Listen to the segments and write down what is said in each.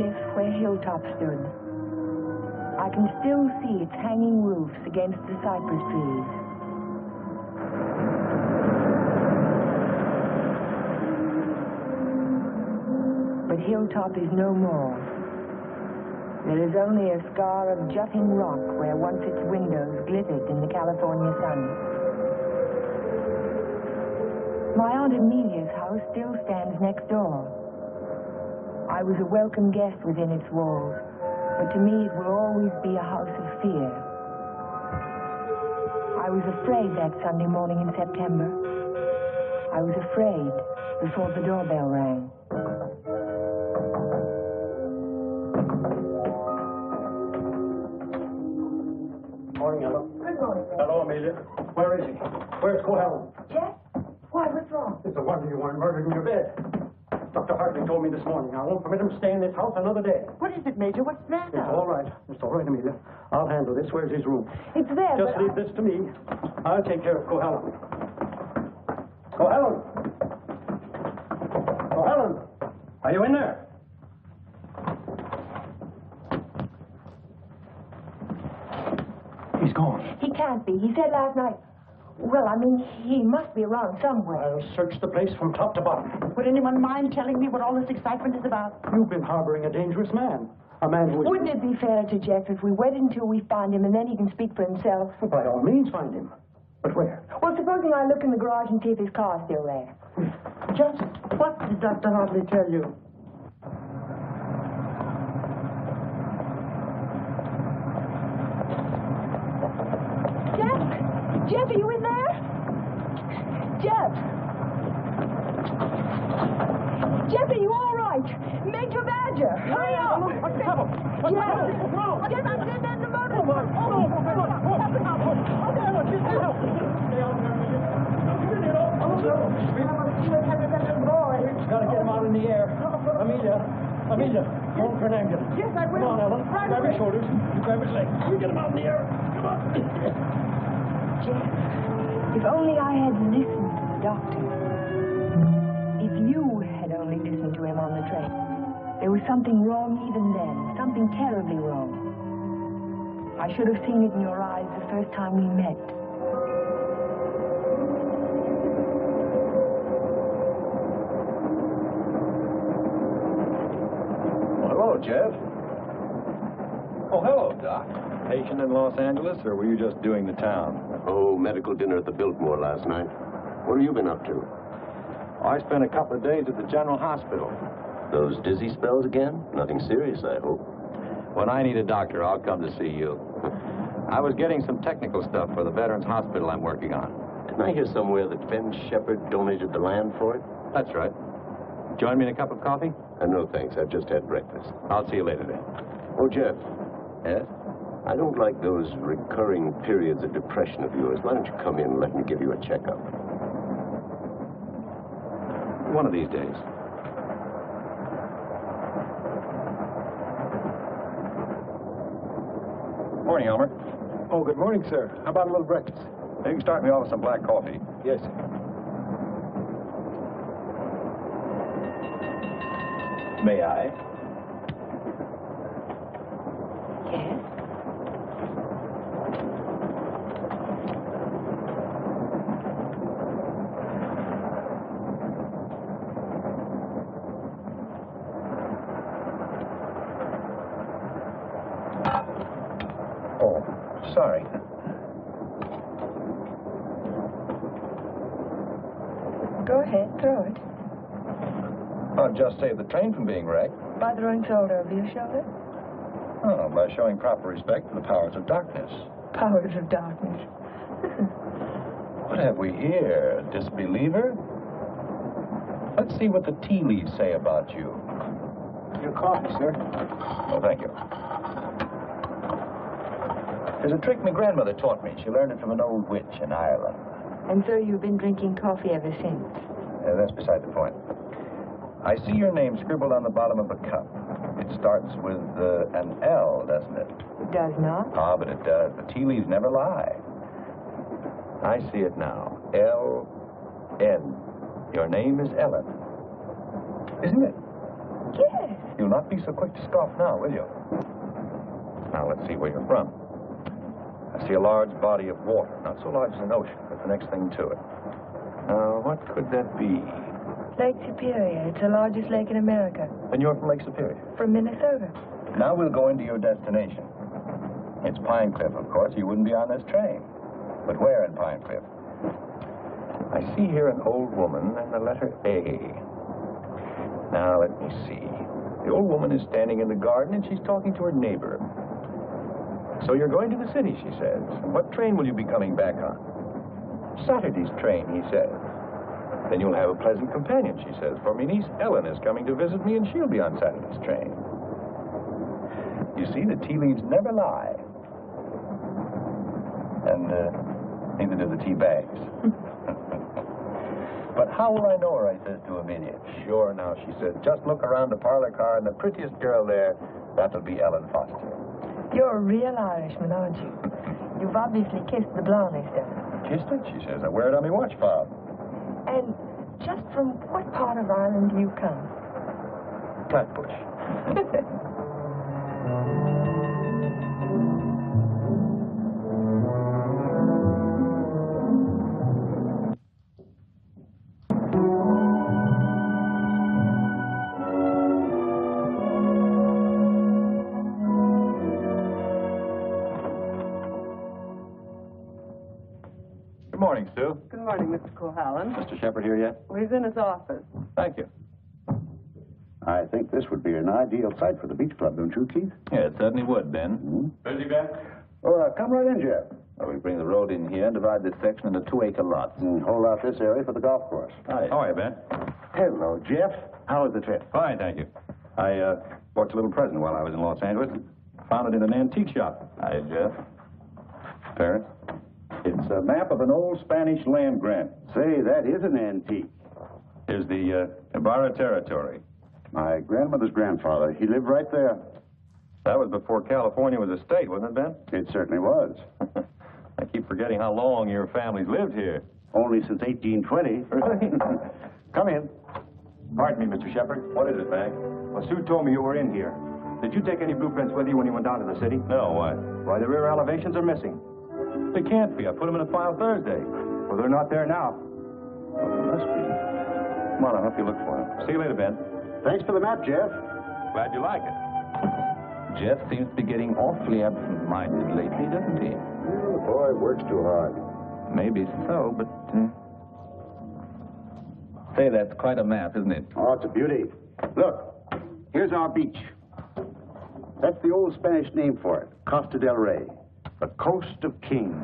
cliff where Hilltop stood. I can still see its hanging roofs against the cypress trees. But Hilltop is no more. There is only a scar of jutting rock where once its windows glittered in the California sun. My Aunt Amelia's house still stands next door. I was a welcome guest within its walls, but to me it will always be a house of fear. I was afraid that Sunday morning in September. I was afraid before the doorbell rang. Morning, Ella. Good morning. Hello, Amelia. Where is he? Where's Cohalan? Jeff? Why, what's wrong? It's a wonder you weren't murdered in your bed. Dr. Hartley told me this morning I won't permit him to stay in this house another day. What is it, Major? What's the matter? It's all right. It's all right, Amelia. I'll handle this. Where's his room? It's there, Just leave this to me. I'll take care of Cohalan. Cohalan! Cohalan! Are you in there? He's gone. He can't be. He said last night... Well, I mean, he must be around somewhere. I'll search the place from top to bottom. Would anyone mind telling me what all this excitement is about? You've been harboring a dangerous man. A man who is... Wouldn't it be fair to Jeff if we waited until we find him and then he can speak for himself? Well, by all means, find him. But where? Well, supposing I look in the garage and see if his car's still there. Just what did Dr. Hartley tell you? Jeff, are you in there? Jeff! Jeff, are you all right? Major Badger, hurry up! What's the trouble? What's the trouble? Jeff, I'm sitting in the motor. Oh, my. Gotta get him out in the air. Amelia, go for an ambulance. Yes, I will. Come on, Ellen. Right Grab away. his shoulders. You grab his legs. You get him out in the air. Come on. Jeff, if only I had listened to the doctor. If you had only listened to him on the train. There was something wrong even then. Something terribly wrong. I should have seen it in your eyes the first time we met. Hello, Jeff. Oh, hello, Doc. Patient in Los Angeles, or were you just doing the town? Oh, medical dinner at the Biltmore last night. What have you been up to? I spent a couple of days at the General Hospital. Those dizzy spells again? Nothing serious, I hope. When I need a doctor, I'll come to see you. I was getting some technical stuff for the Veterans Hospital I'm working on. Didn't I hear somewhere that Ben Sheppard donated the land for it? That's right. Join me in a cup of coffee? No, thanks. I've just had breakfast. I'll see you later then. Oh, Jeff. Yes? I don't like those recurring periods of depression of yours. Why don't you come in and let me give you a checkup? One of these days. Morning, Elmer. Oh, good morning, sir. How about a little breakfast? You can start me off with some black coffee. Yes, sir. May I? Yes? Oh, sorry. Go ahead, throw it. I'll just save the train from being wrecked. By throwing salt over your shoulder? Oh, by showing proper respect for the powers of darkness. Powers of darkness. What have we here? A disbeliever? Let's see what the tea leaves say about you. Your coffee, sir. Oh, thank you. There's a trick my grandmother taught me. She learned it from an old witch in Ireland. And so you've been drinking coffee ever since? That's beside the point. I see your name scribbled on the bottom of a cup. It starts with an L, doesn't it? It does not. Ah, but it does. The tea leaves never lie. I see it now. L-N. Your name is Ellen. Isn't it? Yes. You Do not be so quick to scoff now, will you? Now, let's see where you're from. I see a large body of water. Not so large as an ocean, but the next thing to it. Now, what could that be? Lake Superior. It's the largest lake in America. And you're from Lake Superior? From Minnesota. Now we'll go into your destination. It's Pine Cliff, of course. You wouldn't be on this train. But where in Pine Cliff? I see here an old woman and the letter A. Now, let me see. The old woman is standing in the garden and she's talking to her neighbor. So you're going to the city, she says. What train will you be coming back on? Saturday's train, he says. Then you'll have a pleasant companion, she says, for my niece Ellen is coming to visit me and she'll be on Saturday's train. You see, the tea leaves never lie. And neither do the tea bags. But how will I know her, I says to Amelia. Sure, now, she says, just look around the parlor car and the prettiest girl there, that'll be Ellen Foster. You're a real Irishman, aren't you? You've obviously kissed the blonde, Kissed it, she says. I wear it on my watch fob. And just from what part of Ireland do you come? Flatbush. Good morning, Sue. Good morning, Mr. Cohalan. Mr. Sheppard here yet? Well, he's in his office. Thank you. I think this would be an ideal site for the beach club, don't you, Keith? Yeah, it certainly would, Ben. Busy, Ben? Oh, come right in, Jeff. Well, we bring the road in here and divide this section into 2-acre lots. Hold out this area for the golf course. Hi. How are you, Ben? Hello, Jeff. How was the trip? Fine, thank you. I bought you a little present while I was in Los Angeles. Found it in an antique shop. Hi, Jeff. Parents? It's a map of an old Spanish land grant. Say, that is an antique. Here's the Ibarra territory. My grandmother's grandfather, he lived right there. That was before California was a state, wasn't it, Ben? It certainly was. I keep forgetting how long your family's lived here. Only since 1820. Come in. Pardon me, Mr. Sheppard. What is it, Mac? Well, Sue told me you were in here. Did you take any blueprints with you when you went down to the city? No, why? Why, the rear elevations are missing. They can't be. I put them in a file Thursday. Well, they're not there now. Well, they must be. Come on, I'll help you look for them. See you later, Ben. Thanks for the map, Jeff. Glad you like it. Jeff seems to be getting awfully absent-minded lately, doesn't he? The boy works too hard. Maybe so, but... Say, that's quite a map, isn't it? Oh, it's a beauty. Look, here's our beach. That's the old Spanish name for it, Costa del Rey, the Coast of Kings.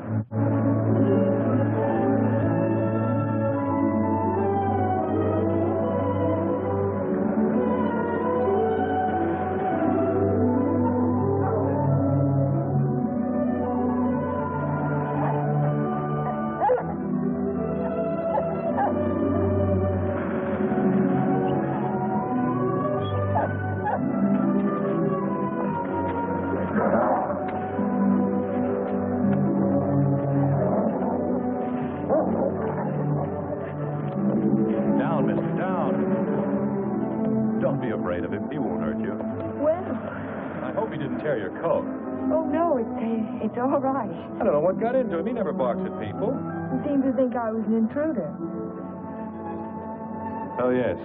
It's all right. I don't know what got into him. He never barks at people. He seemed to think I was an intruder. Oh, yes.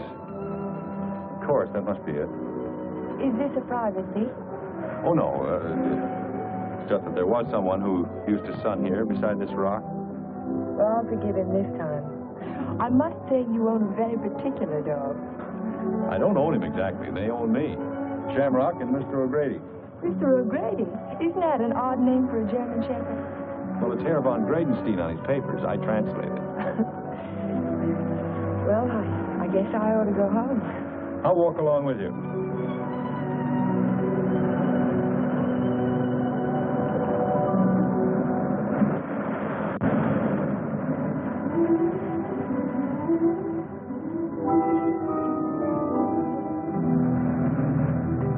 Of course, that must be it. Is this a private beach? Oh, no. It's just that there was someone who used to sun here beside this rock. Well, I'll forgive him this time. I must say you own a very particular dog. I don't own him exactly. They own me. Shamrock and Mr. O'Grady. Mr. O'Grady? Isn't that an odd name for a German Shepherd? Well, it's Herr von Gradenstein on his papers. I translated. Well, I guess I ought to go home. I'll walk along with you.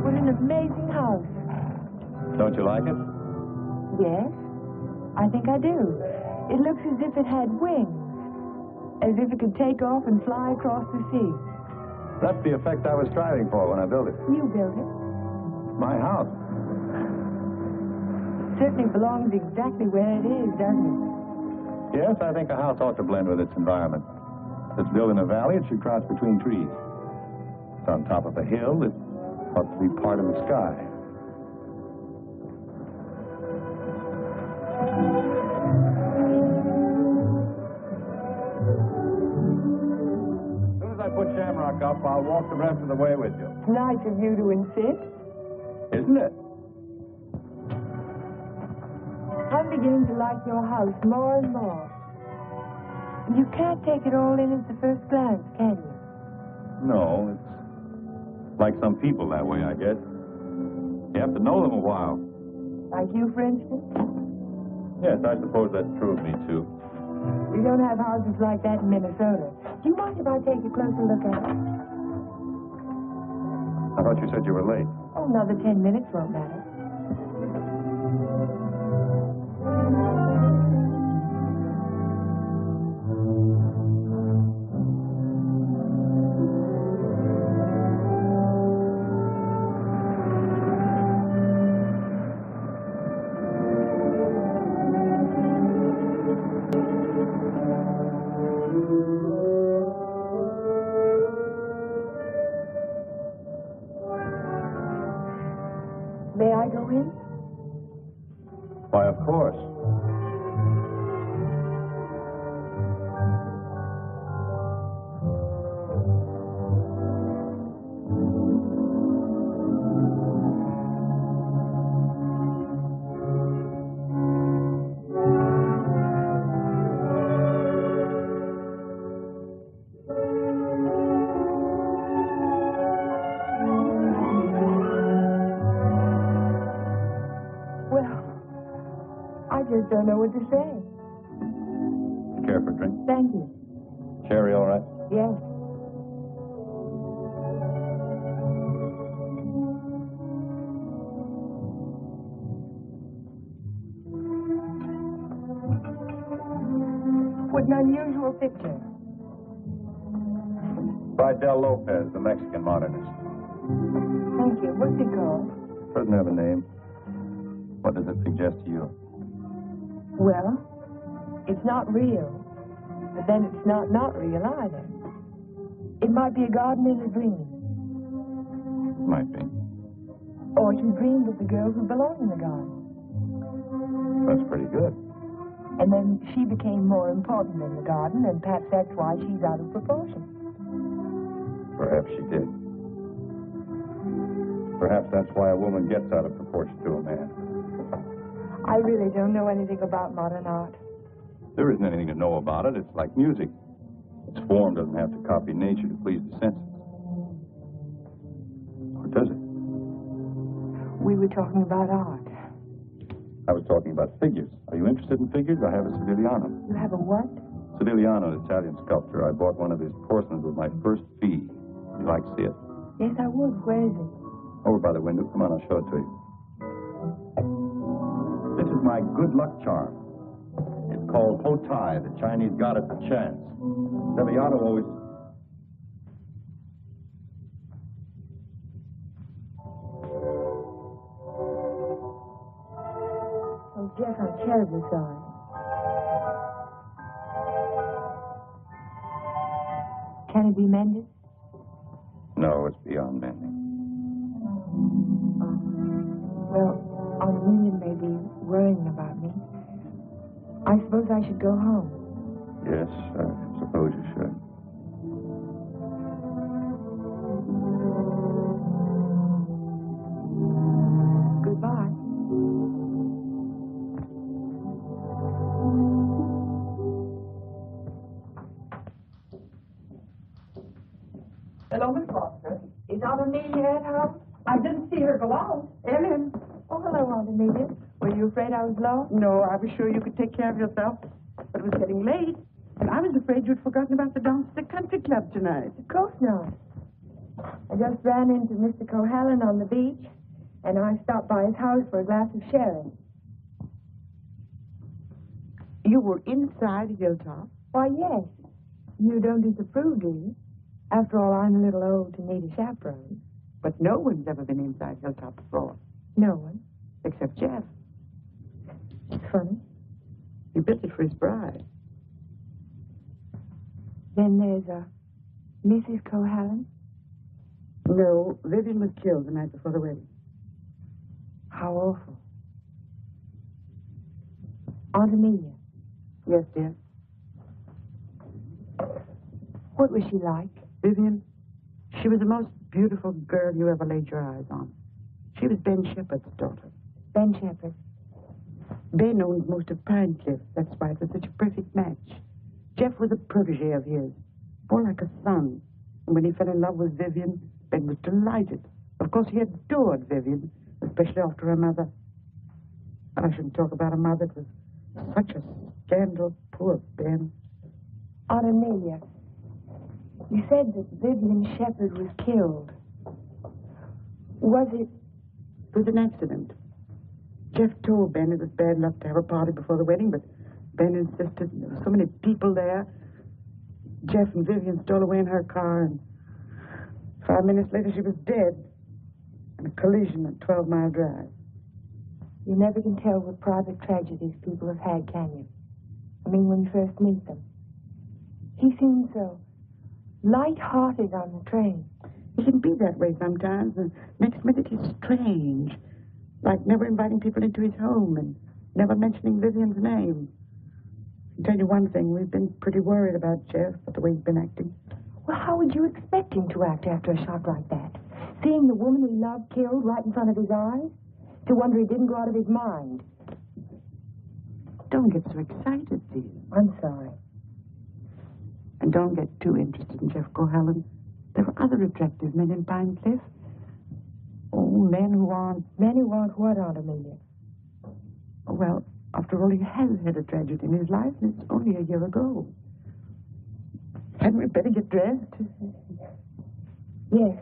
What an amazing house. Don't you like it? Yes, I think I do. It looks as if it had wings, as if it could take off and fly across the sea. That's the effect I was striving for when I built it. You built it. My house. Certainly belongs exactly where it is, doesn't it? Yes, I think a house ought to blend with its environment. If it's built in a valley, it should crouch between trees. If it's on top of a hill, it ought to be part of the sky. As soon as I put Shamrock up, I'll walk the rest of the way with you. Nice of you to insist. Isn't it? I'm beginning to like your house more and more. You can't take it all in at the first glance, can you? No, it's like some people that way, I guess. You have to know them a while. Like you, for instance? Yes, I suppose that's true of me, too. We don't have houses like that in Minnesota. Do you mind if I take a closer look at it? I thought you said you were late. Oh, another 10 minutes won't matter. May I go in? Why, of course. I just don't know what to say. Care for a drink? Thank you. Cherry, all right? Yes. What an unusual picture. By Del Lopez, the Mexican modernist. Thank you. What's it called? Doesn't have a name. What does it suggest to you? Well, it's not real, but then it's not real either. It might be a garden in a dream. Might be. Or she dreamed of the girl who belonged in the garden. That's pretty good. And then she became more important in the garden, and perhaps that's why she's out of proportion. Perhaps she did. Perhaps that's why a woman gets out of proportion to a man. I really don't know anything about modern art. There isn't anything to know about it. It's like music. Its form doesn't have to copy nature to please the senses. Or does it? We were talking about art. I was talking about figures. Are you interested in figures? I have a Sedigliano. You have a what? Sedigliano, an Italian sculptor. I bought one of his porcelains with my first fee. Would you like to see it? Yes, I would. Where is it? Over by the window. Come on, I'll show it to you. This is my good luck charm. It's called Hotai, the Chinese goddess of chance. Sedigliano always... Oh, Jeff, I'm terribly sorry. Can it be mended? No, it's beyond mending. Well, Aunt Lillian may be worrying about me. I suppose I should go home. Yes, I suppose you should. Goodbye. Hello, Miss Foster. Is Aunt Amelia at home? I didn't see her go out. Ellen. Oh, hello, Aunt Amelia. Were you afraid I was lost? No, I was sure you could take care of yourself. But it was getting late, and I was afraid you'd forgotten about the dance at the country club tonight. Of course not. I just ran into Mr. Cohalan on the beach, and I stopped by his house for a glass of sherry. You were inside Hilltop? Why, yes. You don't disapprove, do you? After all, I'm a little old to need a chaperone. But no one's ever been inside Hilltop Floor, No one. except Jeff. It's funny. He built it for his bride. Then there's a Mrs. Cohalan. No, Vivian was killed the night before the wedding. How awful. Aunt Amelia. Yes, dear. What was she like? Vivian, she was the most beautiful girl you ever laid your eyes on. She was Ben Sheppard's daughter. Ben Sheppard. Ben owns most of Pine Cliff. That's why it was such a perfect match. Jeff was a protege of his, more like a son. And when he fell in love with Vivian, Ben was delighted. Of course, he adored Vivian, especially after her mother. And I shouldn't talk about a mother. It was such a scandal. Poor Ben. Aunt Amelia, you said that Vivian Sheppard was killed. Was it? It was an accident. Jeff told Ben it was bad luck to have a party before the wedding, but Ben insisted. There were so many people there. Jeff and Vivian stole away in her car, and 5 minutes later she was dead in a collision at 12 Mile Drive. You never can tell what private tragedies people have had, can you? I mean, when you first meet them. He seemed so light-hearted on the train. He can be that way sometimes, and next minute he's strange. Like never inviting people into his home and never mentioning Vivian's name. I can tell you one thing, we've been pretty worried about Jeff, but the way he's been acting. Well, how would you expect him to act after a shock like that? Seeing the woman he loved killed right in front of his eyes? To wonder he didn't go out of his mind. Don't get so excited, dear. I'm sorry. And don't get too interested in Jeff Cohalan. There are other attractive men in Pine Cliff. Oh, men who aren't... Men who aren't what, Aunt Amelia? Well, after all, he has had a tragedy in his life, and it's only a year ago. Hadn't we better get dressed? Yes.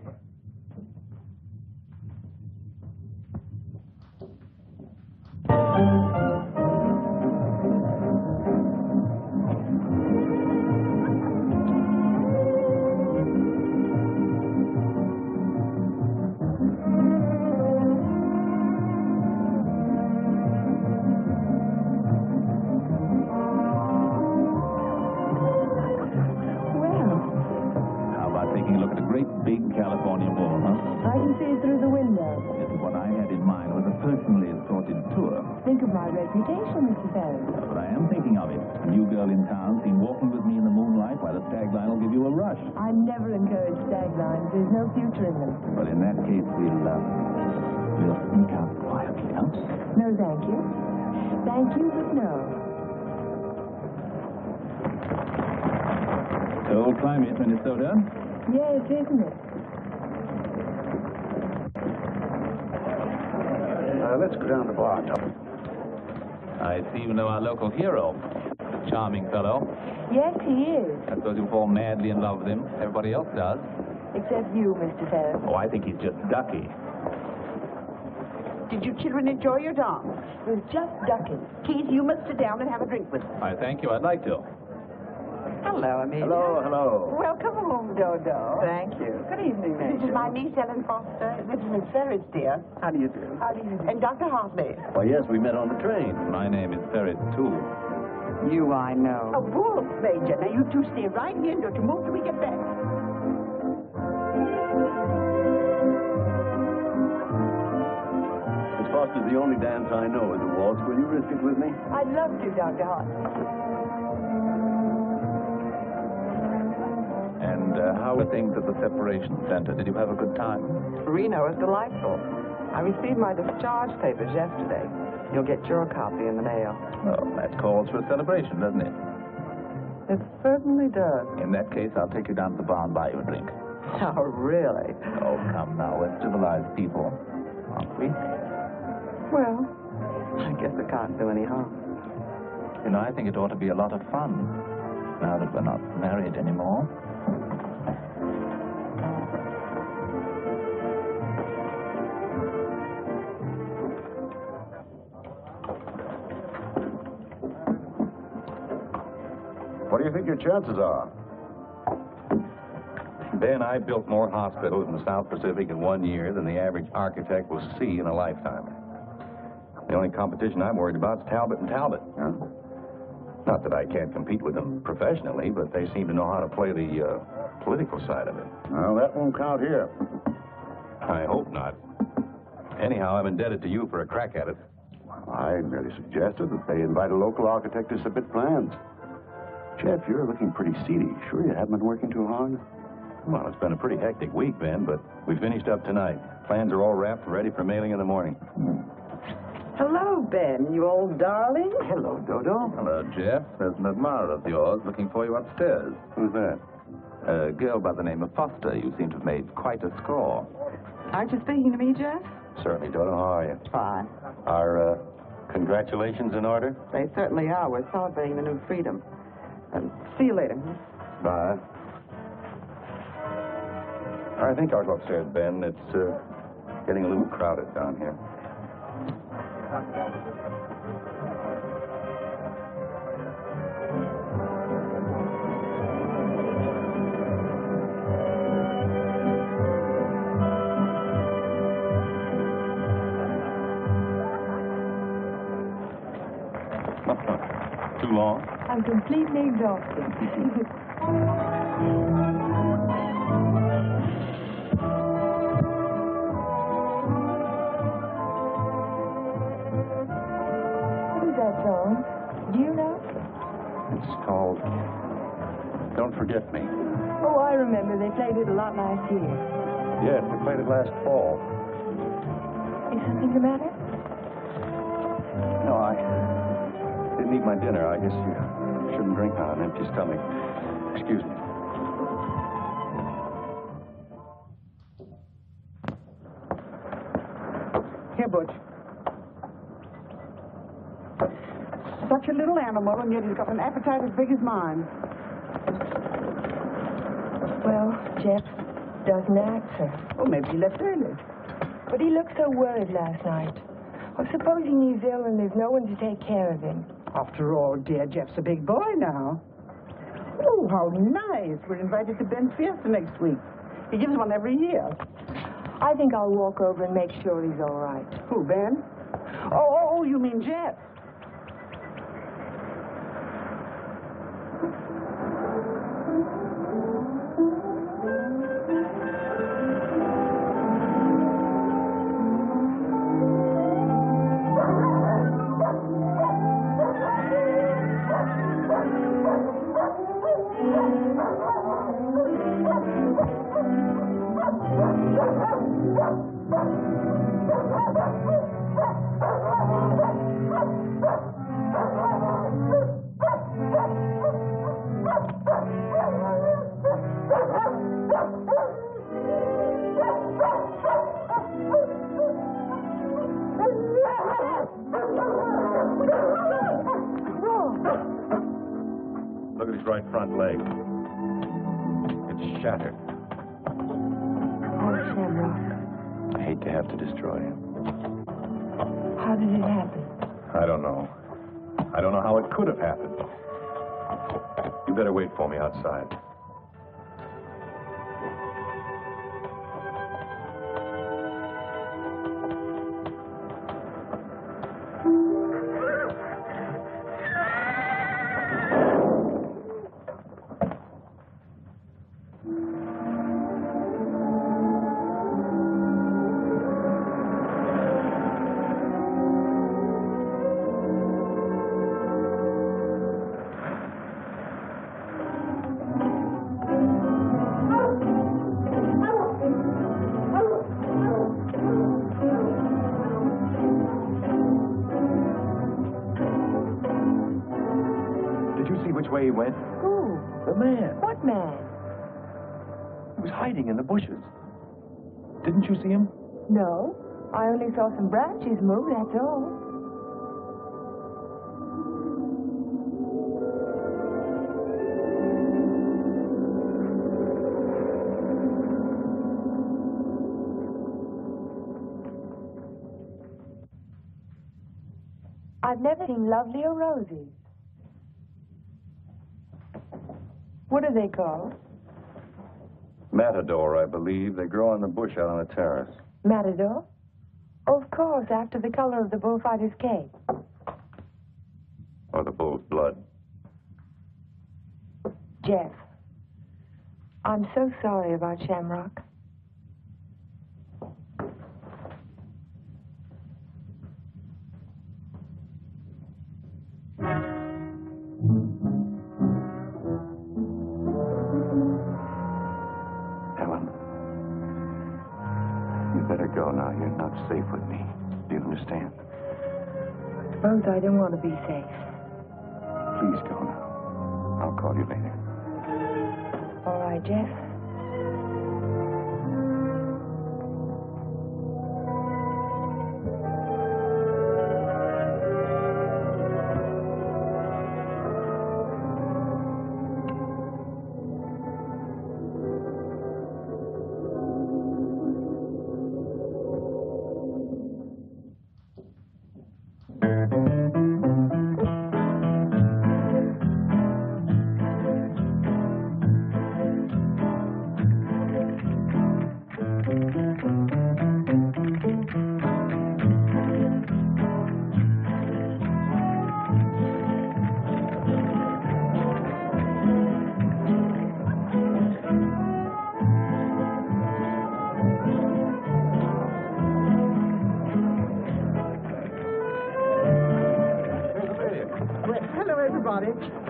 California wall, huh? I can see it through the window. Yes, what I had in mind was a personally assorted tour. Think of my reputation, Mr. Ferris. But I am thinking of it. A new girl in town seen walking with me in the moonlight, while a tagline will give you a rush. I never encourage taglines. There's no future in them. But in that case, we'll sneak out quietly, huh? No, thank you. Thank you, but no. Cold climate, Minnesota. Yes, isn't it? Let's go down the bar, Top. I see you know our local hero. Charming fellow. Yes, he is. I suppose you fall madly in love with him. Everybody else does. Except you, Mr. Ferris. Oh, I think he's just ducky. Did you children enjoy your dance? It was just ducking. Keith, you must sit down and have a drink with us. I thank you. I'd like to. Hello, Amelia. Hello, hello. Welcome home, Dodo. Thank you. Good evening, Major. This is my niece, Ellen Foster. This is Miss Ferris, dear. How do you do? How do you do? And Dr. Hartley. Why, yes, we met on the train. My name is Ferris, too. You, I know. A wolf, Major. Now, you two stay right here. Don't you move till we get back. Miss Foster's the only dance I know is a waltz. Will you risk it with me? I'd love to, Dr. Hart. And how were things at the separation center? Did you have a good time? Reno is delightful. I received my discharge papers yesterday. You'll get your copy in the mail. Well, that calls for a celebration, doesn't it? It certainly does. In that case, I'll take you down to the bar and buy you a drink. Oh, really? Oh, come now. We're civilized people, aren't we? Well, I guess it can't do any harm. You know, I think it ought to be a lot of fun, now that we're not married anymore. What do you think your chances are? Ben, I built more hospitals in the South Pacific in 1 year than the average architect will see in a lifetime. The only competition I'm worried about is Talbot and Talbot. Huh? Not that I can't compete with them professionally, but they seem to know how to play the political side of it. Well, that won't count here. I hope not. Anyhow, I'm indebted to you for a crack at it. I merely suggested that they invite a local architect to submit plans. Jeff, you're looking pretty seedy. Sure you haven't been working too hard? Well, it's been a pretty hectic week, Ben, but we finished up tonight. Plans are all wrapped and ready for mailing in the morning. Hello, Ben, you old darling. Hello, Dodo. Hello, Jeff. There's an admirer of yours looking for you upstairs. Who's that? A girl by the name of Foster. You seem to have made quite a score. Aren't you speaking to me, Jeff? Certainly, Dodo. How are you? Fine. Are congratulations in order? They certainly are. We're celebrating the new freedom. See you later. Bye. I think I'll go upstairs, Ben. It's getting a little crowded down here. Too long? I'm completely exhausted. Do you know? It's called Don't Forget Me. Oh, I remember. They played it a lot last year. Yes, we played it last fall. Is something the matter? No, I didn't eat my dinner. I guess you shouldn't drink on an empty stomach. Excuse me. Here, Butch. Such a little animal, and yet he's got an appetite as big as mine. Well, Jeff doesn't answer. Oh, maybe he left early. But he looked so worried last night. Well, supposing he's ill and there's no one to take care of him. After all, dear, Jeff's a big boy now. Oh, how nice. We're invited to Ben's fiesta next week. He gives one every year. I think I'll walk over and make sure he's all right. Who, Ben? Oh, you mean Jeff? Look at his right front leg. It's shattered. Oh, Shamrock. I hate to have to destroy him. How did it happen? I don't know. I don't know how it could have happened. You better wait for me outside. Which way he went? Who? The man. What man? He was hiding in the bushes. Didn't you see him? No. I only saw some branches move, that's all. I've never seen lovelier roses. What are they called? Matador, I believe. They grow on the bush out on the terrace. Matador? Of course, after the color of the bullfighter's cape. Or the bull's blood. Jeff, I'm so sorry about Shamrock. Helen, you better go now. You're not safe with me. Do you understand? I suppose I don't want to be safe. Please go now. I'll call you later. All right, Jeff.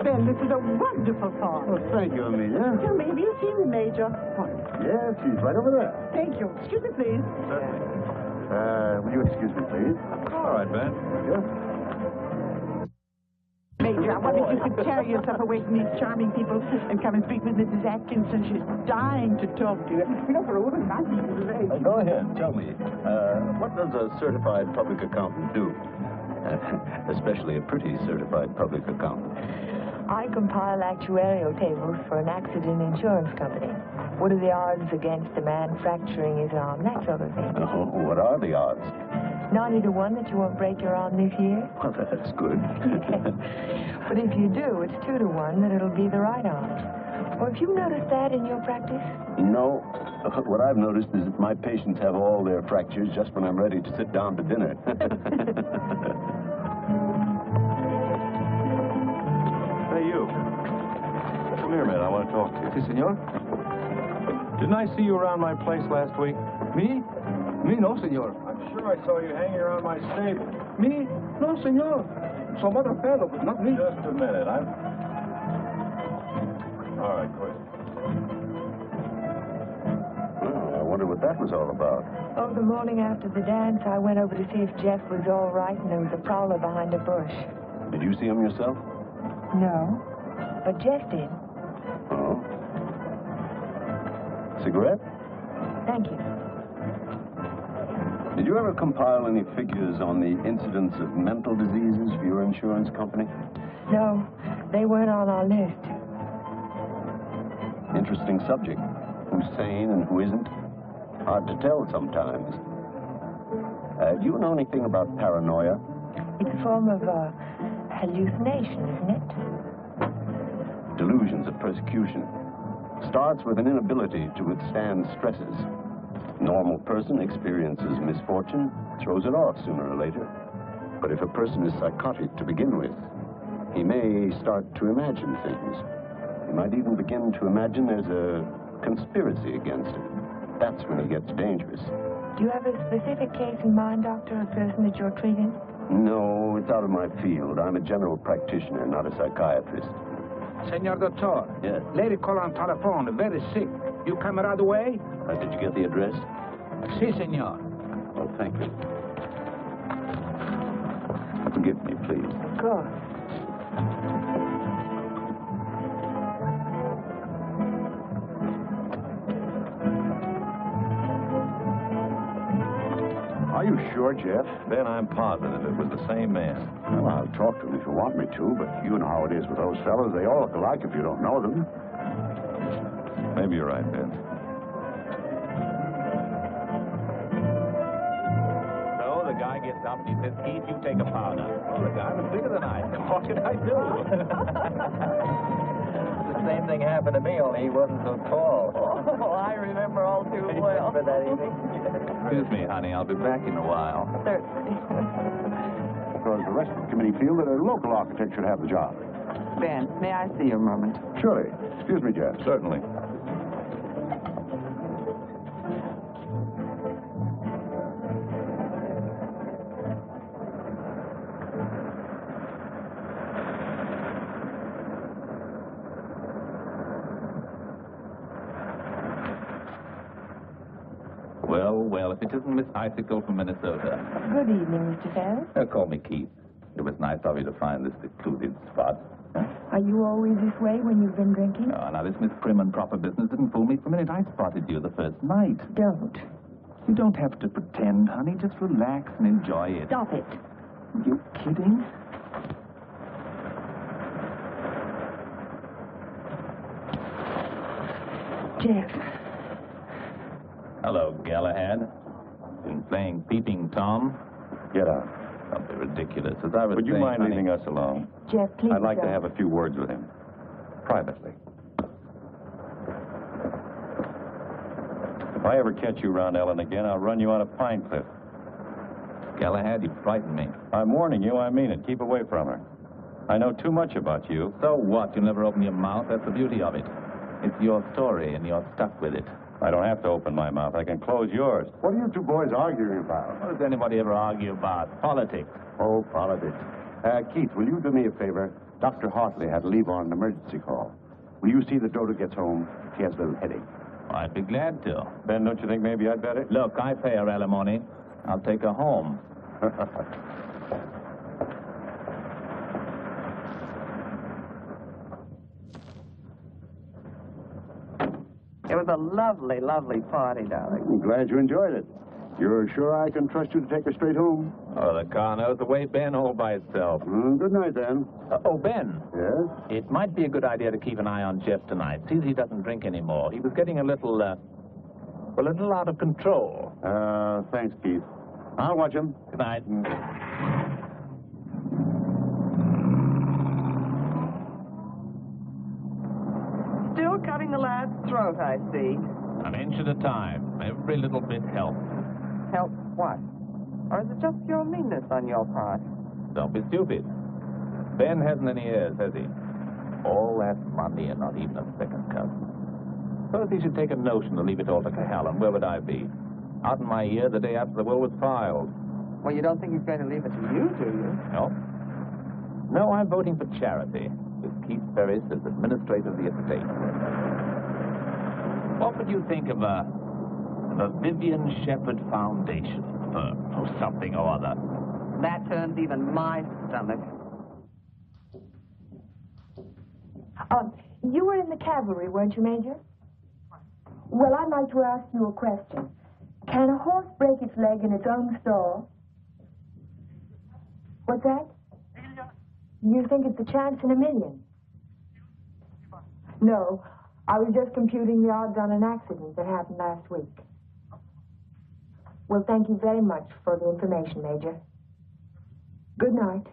Ben, this is a wonderful farm. Well, thank you, Amelia. Tell me, have you seen the Major? Yes, she's right over there. Thank you. Excuse me, please. Will you excuse me, please? All right, Ben. Yes. Major, I wonder if you could carry yourself away from these charming people and come and speak with Mrs. Atkinson. She's dying to talk to you. You know, for a woman not Mrs. A. Go ahead. Tell me, what does a certified public accountant do? Especially a pretty certified public accountant. I compile actuarial tables for an accident insurance company. What are the odds against a man fracturing his arm? That sort of thing. Oh, what are the odds? 90 to 1 that you won't break your arm this year. Well, that's good. But if you do, it's 2 to 1 that it'll be the right arm. Or have you noticed that in your practice? No. What I've noticed is that my patients have all their fractures just when I'm ready to sit down to dinner. Hey, you. Come here a minute. I want to talk to you. Si, senor. Didn't I see you around my place last week? Me? Me, no, senor. I'm sure I saw you hanging around my stable. Me? No, senor. Some other fellow, but not me. Just a minute. All right, go ahead. Well, I wonder what that was all about. Oh, the morning after the dance, I went over to see if Jeff was all right, and there was a prowler behind a bush. Did you see him yourself? No, but Jeff did. Oh. Cigarette? Thank you. Did you ever compile any figures on the incidence of mental diseases for your insurance company? No, they weren't on our list. Interesting subject. Who's sane and who isn't? Hard to tell sometimes. Do you know anything about paranoia? It's a form of hallucination, isn't it? Delusions of persecution. Starts with an inability to withstand stresses. Normal person experiences misfortune, throws it off sooner or later. But if a person is psychotic to begin with, he may start to imagine things. He might even begin to imagine there's a conspiracy against him. That's when he gets dangerous. Do you have a specific case in mind, doctor, a person that you're treating? No, it's out of my field. I'm a general practitioner, not a psychiatrist. Senor Doctor. Yes. Lady call on telephone, very sick. You come right away? Did you get the address? Si, senor. Oh, thank you. Forgive me, please. Of course. Are you sure, Jeff? Ben, I'm positive it was the same man. Well, I'll talk to him if you want me to, but you know how it is with those fellows. They all look alike if you don't know them. Maybe you're right, Ben. So the guy gets up and he says, Keith, you take a powder. Well, the guy was bigger than I. What can I do? same thing happened to me, only he wasn't so tall. Oh, I remember all too well. For that evening. Excuse me, honey. I'll be back in a while. Certainly. Because the rest of the committee feel that a local architect should have the job. Ben, may I see you a moment? Surely. Excuse me, Jeff. Certainly. Well, if it isn't Miss Icicle from Minnesota. Good evening, Mr. Ferris. Call me Keith. It was nice of you to find this secluded spot. Are you always this way when you've been drinking? Now, this Miss Prim and Proper business didn't fool me for a minute. I spotted you the first night. Don't. You don't have to pretend, honey. Just relax and enjoy it. Stop it. You kidding? Jeff. Hello, Galahad. Been playing Peeping Tom? Get out. Don't be ridiculous. As I was Would you saying, mind honey, leaving us alone? Jeff, please I'd like to don't. have a few words with him. Privately. If I ever catch you around Ellen again, I'll run you out of Pine Cliff. Galahad, you frightened me. I'm warning you, I mean it. Keep away from her. I know too much about you. So what? You never open your mouth. That's the beauty of it. It's your story, and you're stuck with it. I don't have to open my mouth. I can close yours. What are you two boys arguing about? What does anybody ever argue about? Politics. Oh, politics. Keith, will you do me a favor? Dr. Hartley had to leave on an emergency call. Will you see that Dodo gets home? She has a little headache. I'd be glad to. Ben, don't you think maybe I'd better? Look, I pay her alimony. I'll take her home. It was a lovely, lovely party, darling. I'm glad you enjoyed it. You're sure I can trust you to take her straight home? Oh, the car knows the way, Ben, all by itself. Good night, then. Oh, Ben. Yes? It might be a good idea to keep an eye on Jeff tonight. See that he doesn't drink anymore. He was getting a little out of control. Thanks, Keith. I'll watch him. Good night. Still cutting the lad's throat, I see. An inch at a time. Every little bit helps. Help what? Or is it just pure meanness on your part? Don't be stupid. Ben hasn't any heirs, has he? All that money and not even a second cousin. Suppose he should take a notion to leave it all to Cohalan. Where would I be? Out in my ear the day after the will was filed. Well, you don't think he's going to leave it to you, do you? No. No, I'm voting for charity, with Keith Ferris as administrator of the estate. What would you think of a Vivian Sheppard Foundation firm, or something or other? That turns even my stomach. You were in the cavalry, weren't you, Major? Well, I'd like to ask you a question. Can a horse break its leg in its own stall? What's that? You think it's a chance in a million? No, I was just computing the odds on an accident that happened last week. Well, thank you very much for the information, Major. Good night.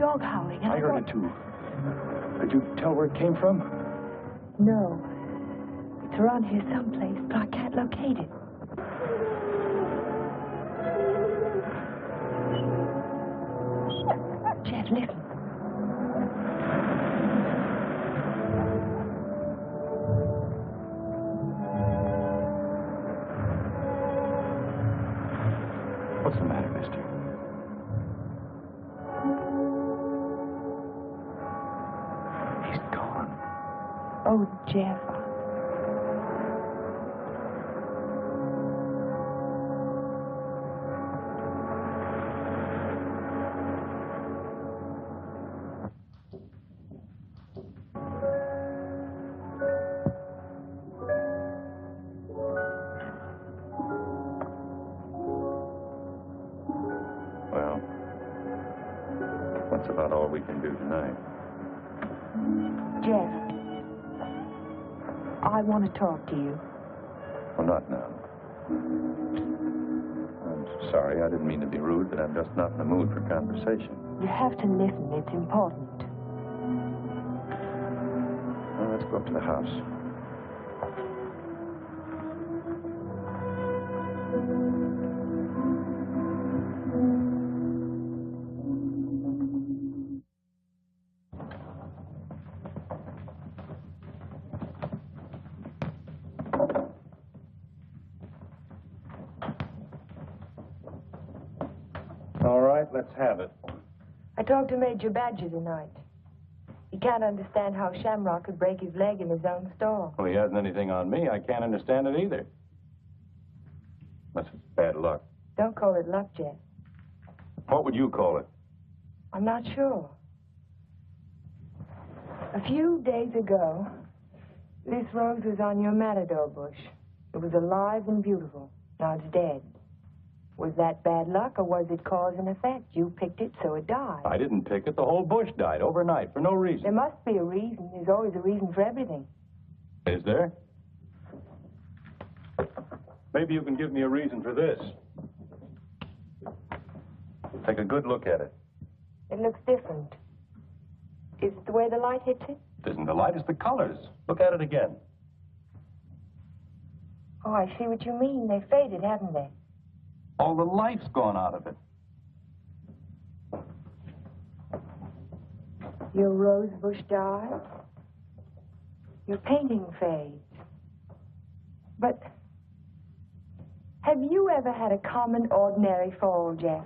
dog howling. I heard it too. Could you tell where it came from? No. It's around here someplace, but I can't locate it. Jeff, listen. What's the matter, mister? He's gone. Oh, Jeff. Well, that's about all we can do tonight. Jeff, I want to talk to you. Well, not now. I'm sorry, I didn't mean to be rude, but I'm just not in the mood for conversation. You have to listen. It's important. Well, let's go up to the house. All right, let's have it. I talked to Major Badger tonight. He can't understand how Shamrock could break his leg in his own store. Well, he hasn't anything on me. I can't understand it either. Unless it's bad luck. Don't call it luck, Jeff. What would you call it? I'm not sure. A few days ago, this rose was on your matador bush. It was alive and beautiful. Now it's dead. Was that bad luck, or was it cause and effect? You picked it, so it died. I didn't pick it. The whole bush died overnight for no There reason. must be a reason. There's always a reason for everything. Is there? Maybe you can give me a reason for this. Take a good look at it. It looks different. Is it the way the light hits it? It isn't the light, it's the colors. Look at it again. Oh, I see what you mean. They faded, haven't they? All the life's gone out of it. Your rose bush died. Your painting fades. But have you ever had a common, ordinary fall, Jeff?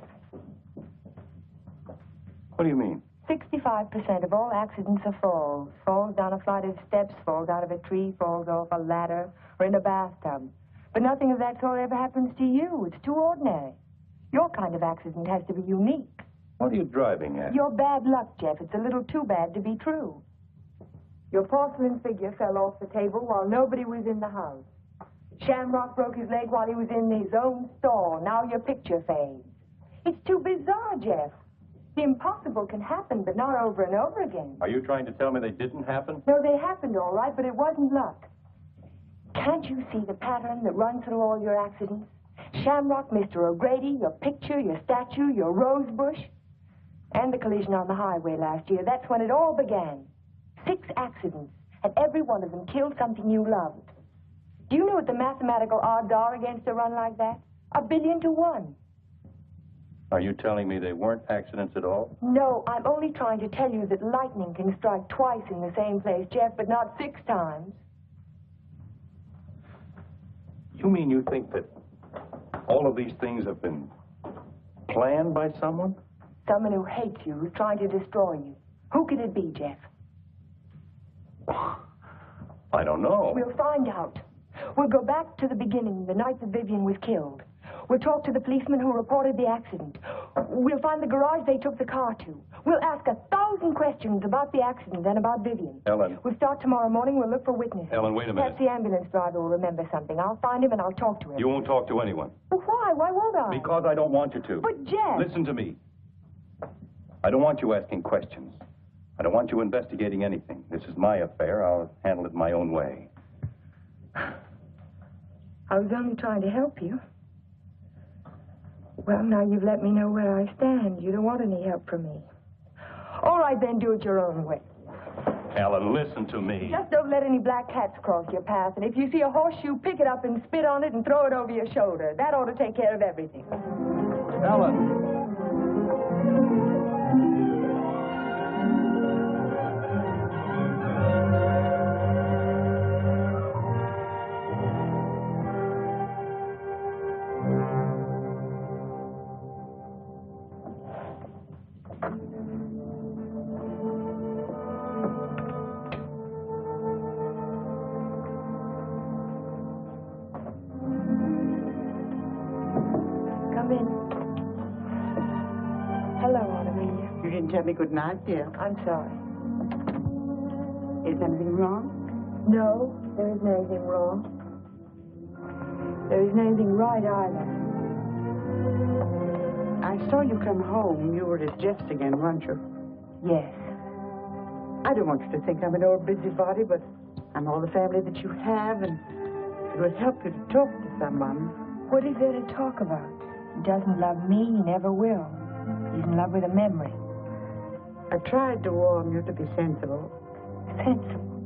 What do you mean? 65% of all accidents are falls. Falls down a flight of steps, falls out of a tree, falls off a ladder, or in a bathtub. But nothing of that sort ever happens to you. It's too ordinary. Your kind of accident has to be unique. What are you driving at? Your bad luck, Jeff. It's a little too bad to be true. Your porcelain figure fell off the table while nobody was in the house. Shamrock broke his leg while he was in his own stall. Now your picture fades. It's too bizarre, Jeff. The impossible can happen, but not over and over again. Are you trying to tell me they didn't happen? No, they happened all right, but it wasn't luck. Can't you see the pattern that runs through all your accidents? Shamrock, Mr. O'Grady, your picture, your statue, your rose bush, and the collision on the highway last year. That's when it all began. 6 accidents, and every one of them killed something you loved. Do you know what the mathematical odds are against a run like that? 1 billion to 1. Are you telling me they weren't accidents at all? No, I'm only trying to tell you that lightning can strike twice in the same place, Jeff, but not 6 times. You mean you think that all of these things have been planned by someone? Someone who hates you, who's trying to destroy you. Who could it be, Jeff? I don't know. We'll find out. We'll go back to the beginning, the night that Vivian was killed. We'll talk to the policeman who reported the accident. We'll find the garage they took the car to. We'll ask 1,000 questions about the accident and about Vivian. Ellen. We'll start tomorrow morning. We'll look for witnesses. Ellen, wait a minute. Perhaps the ambulance driver will remember something. I'll find him and I'll talk to him. You won't talk to anyone. Well, why? Why won't I? Because I don't want you to. But, Jeff... Listen to me. I don't want you asking questions. I don't want you investigating anything. This is my affair. I'll handle it my own way. I was only trying to help you. Well, now you've let me know where I stand. You don't want any help from me. All right, then, do it your own way. Helen, listen to me. Just don't let any black cats cross your path. And if you see a horseshoe, pick it up and spit on it and throw it over your shoulder. That ought to take care of everything. Helen. Tell me good night, dear. I'm sorry. Is anything wrong? No, there isn't anything wrong. There isn't anything right either. I saw you come home. You were at Jeff's again, weren't you? Yes. I don't want you to think I'm an old busybody, but I'm all the family that you have, and it would help you to talk to someone. What is there to talk about? He doesn't love me. He never will. He's in love with a memory. I tried to warn you to be sensible. Sensible?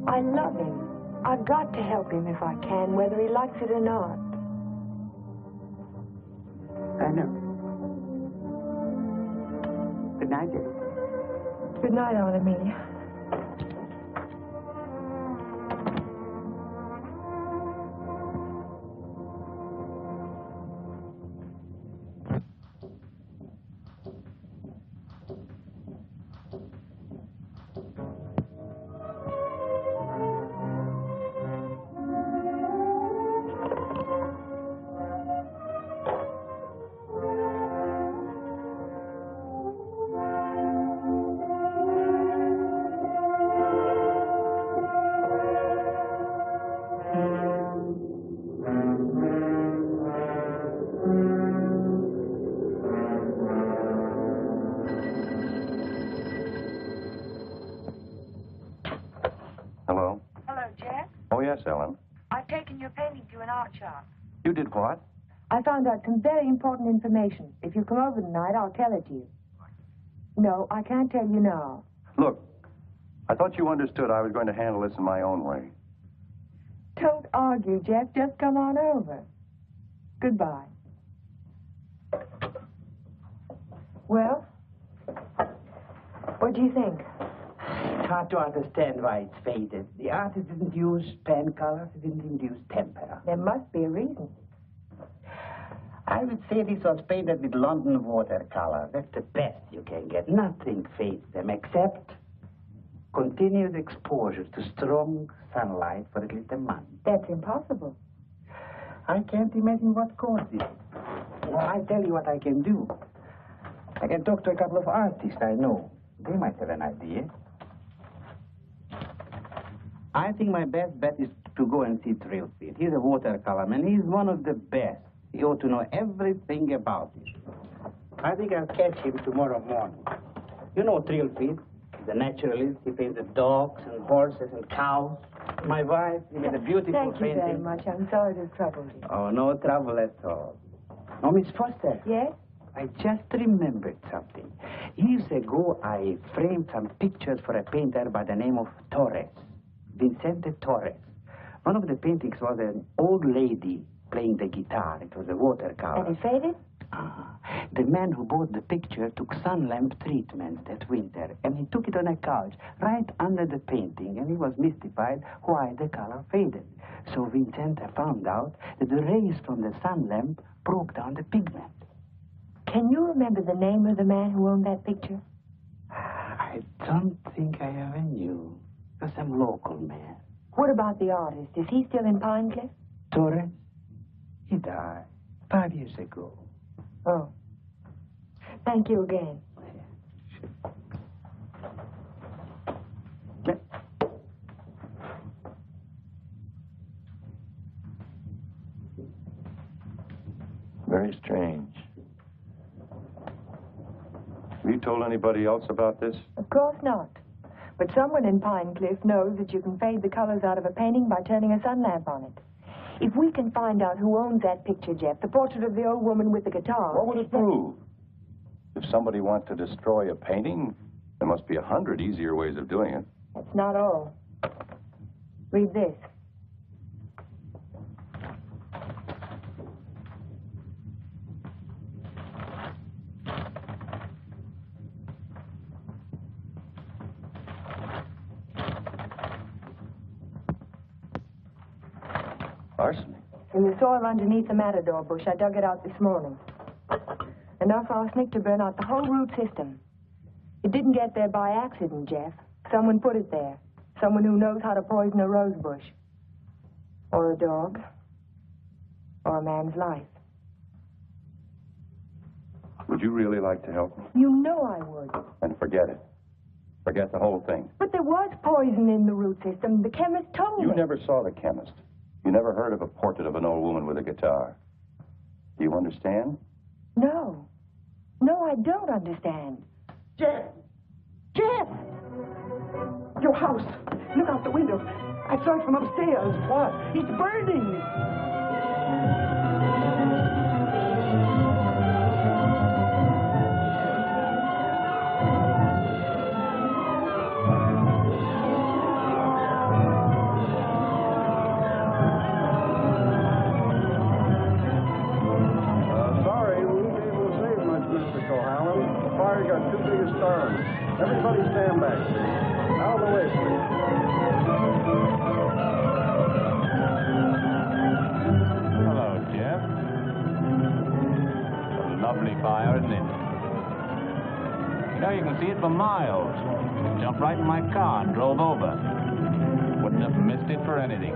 I love him. I've got to help him if I can, whether he likes it or not. I know. Good night, dear. Good night, Aunt Amelia. Ellen. I've taken your painting to an art shop. You did what? I found out some very important information. If you come over tonight, I'll tell it to you. No, I can't tell you now. Look, I thought you understood I was going to handle this in my own way. Don't argue, Jeff. Just come on over. Goodbye. Well, what do you think? It's hard to understand why it's faded. The artist didn't use pen colors, he didn't use tempera. There must be a reason. I would say this was painted with London watercolor. That's the best you can get. Nothing fades them except continued exposure to strong sunlight for at least a month. That's impossible. I can't imagine what caused it. Well, I'll tell you what I can do. I can talk to a couple of artists I know. They might have an idea. I think my best bet is to go and see Trilfield. He's a watercolor man. He's one of the best. He ought to know everything about it. I think I'll catch him tomorrow morning. You know Trilfield, the naturalist. He painted dogs and horses and cows. My wife, he made a beautiful painting. Thank you very much. I'm sorry to trouble you. Oh, no trouble at all. Oh, Miss Foster. Yes? I just remembered something. Years ago, I framed some pictures for a painter by the name of Torres. Vicente Torres. One of the paintings was an old lady playing the guitar. It was a watercolor. And it faded? The man who bought the picture took sun lamp treatment that winter, and he took it on a couch right under the painting, and he was mystified why the color faded. So Vicente found out that the rays from the sun lamp broke down the pigment. Can you remember the name of the man who owned that picture? I don't think I ever knew. It was some local man. What about the artist? Is he still in Pinecliff? Torres? He died 5 years ago. Oh. Thank you again. Yeah. Very strange. Have you told anybody else about this? Of course not. But someone in Pinecliff knows that you can fade the colors out of a painting by turning a sun lamp on it. If we can find out who owns that picture, Jeff, the portrait of the old woman with the guitar... What would it prove? If If somebody wants to destroy a painting, there must be 100 easier ways of doing it. That's not all. Read this. Arsenic? In the soil underneath the matador bush. I dug it out this morning. Enough arsenic to burn out the whole root system. It didn't get there by accident, Jeff. Someone put it there. Someone who knows how to poison a rose bush. Or a dog. Or a man's life. Would you really like to help me? You know I would. Then forget it. Forget the whole thing. But there was poison in the root system. The chemist told me. You never saw the chemist. You never heard of a portrait of an old woman with a guitar. Do you understand? No. No, I don't understand. Jeff! Jeff! Your house! Look out the window. I saw it from upstairs. What? It's burning! Sorry, we won't be able to save much, Mr. Cohalan. The fire got too big a start. Everybody stand back, please. Out of the way, please. Hello, Jeff. A lovely fire, isn't it? You know, you can see it for miles. Jumped right in my car and drove over. Wouldn't have missed it for anything.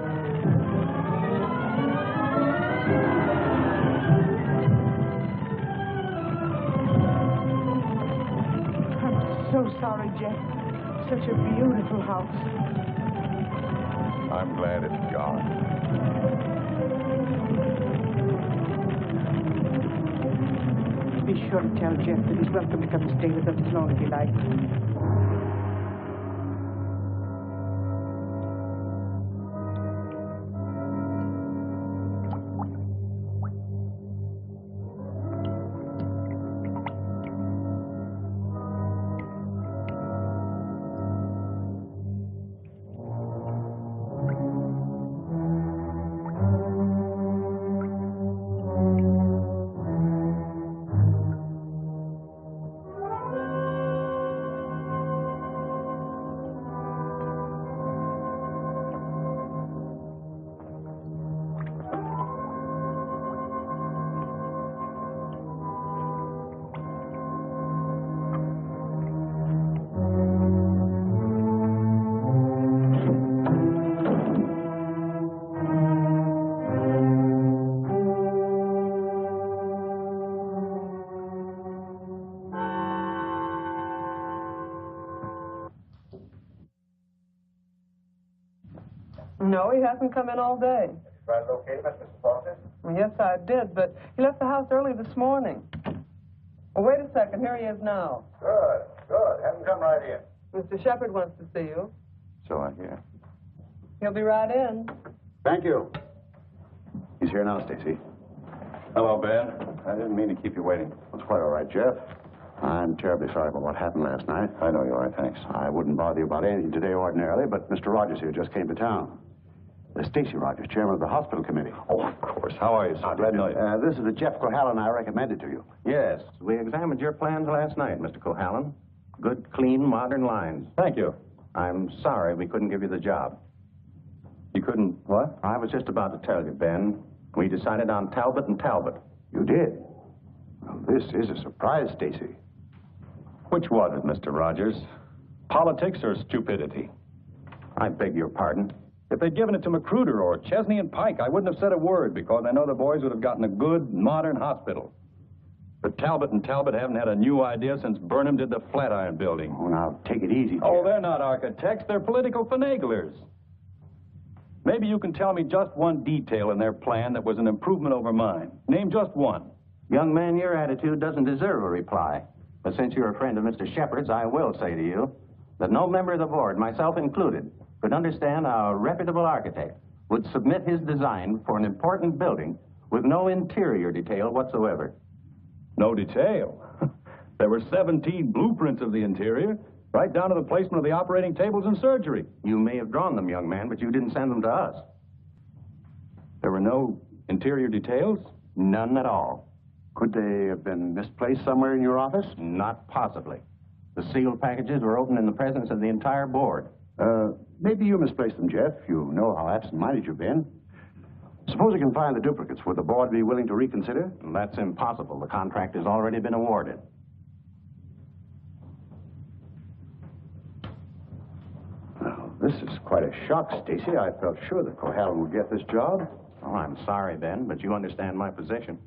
I'm so sorry, Jeff. Such a beautiful house. I'm glad it's gone. Be sure to tell Jeff that he's welcome to come and stay with us as long as he likes. No, he hasn't come in all day. Tried to locate Mr. Foster? Yes, I did, but he left the house early this morning. Oh, wait a second. Here he is now. Good, good. Have him come right in. Mr. Sheppard wants to see you. So I hear. He'll be right in. Thank you. He's here now, Stacy. Hello, Ben. I didn't mean to keep you waiting. It's quite all right, Jeff. I'm terribly sorry about what happened last night. I know you are, thanks. I wouldn't bother you about anything today ordinarily, but Mr. Rogers here just came to town. Stacy Rogers, chairman of the hospital committee. Oh, of course. How are you, sir? Glad to know you. This is the Jeff Cohalan I recommended to you. Yes, we examined your plans last night, Mr. Cohalan. Good, clean, modern lines. Thank you. I'm sorry we couldn't give you the job. You couldn't, what? I was just about to tell you, Ben. We decided on Talbot and Talbot. You did? Well, this is a surprise, Stacy. Which was it, Mr. Rogers? Politics or stupidity? I beg your pardon. If they'd given it to Magruder or Chesney and Pike, I wouldn't have said a word because I know the boys would have gotten a good, modern hospital. But Talbot and Talbot haven't had a new idea since Burnham did the Flatiron Building. Oh, now, take it easy, Jeff. Oh, they're not architects. They're political finaglers. Maybe you can tell me just one detail in their plan that was an improvement over mine. Name just one. Young man, your attitude doesn't deserve a reply. But since you're a friend of Mr. Shepherd's, I will say to you that no member of the board, myself included, could understand how a reputable architect would submit his design for an important building with no interior detail whatsoever. No detail? There were 17 blueprints of the interior, right down to the placement of the operating tables in surgery. You may have drawn them, young man, but you didn't send them to us. There were no interior details? None at all. Could they have been misplaced somewhere in your office? Not possibly. The sealed packages were opened in the presence of the entire board. Maybe you misplaced them, Jeff. You know how absent-minded you've been. Suppose you can find the duplicates. Would the board be willing to reconsider? That's impossible. The contract has already been awarded. Well, this is quite a shock, Stacy. I felt sure that Cohalan would get this job. Oh, I'm sorry, Ben, but you understand my position.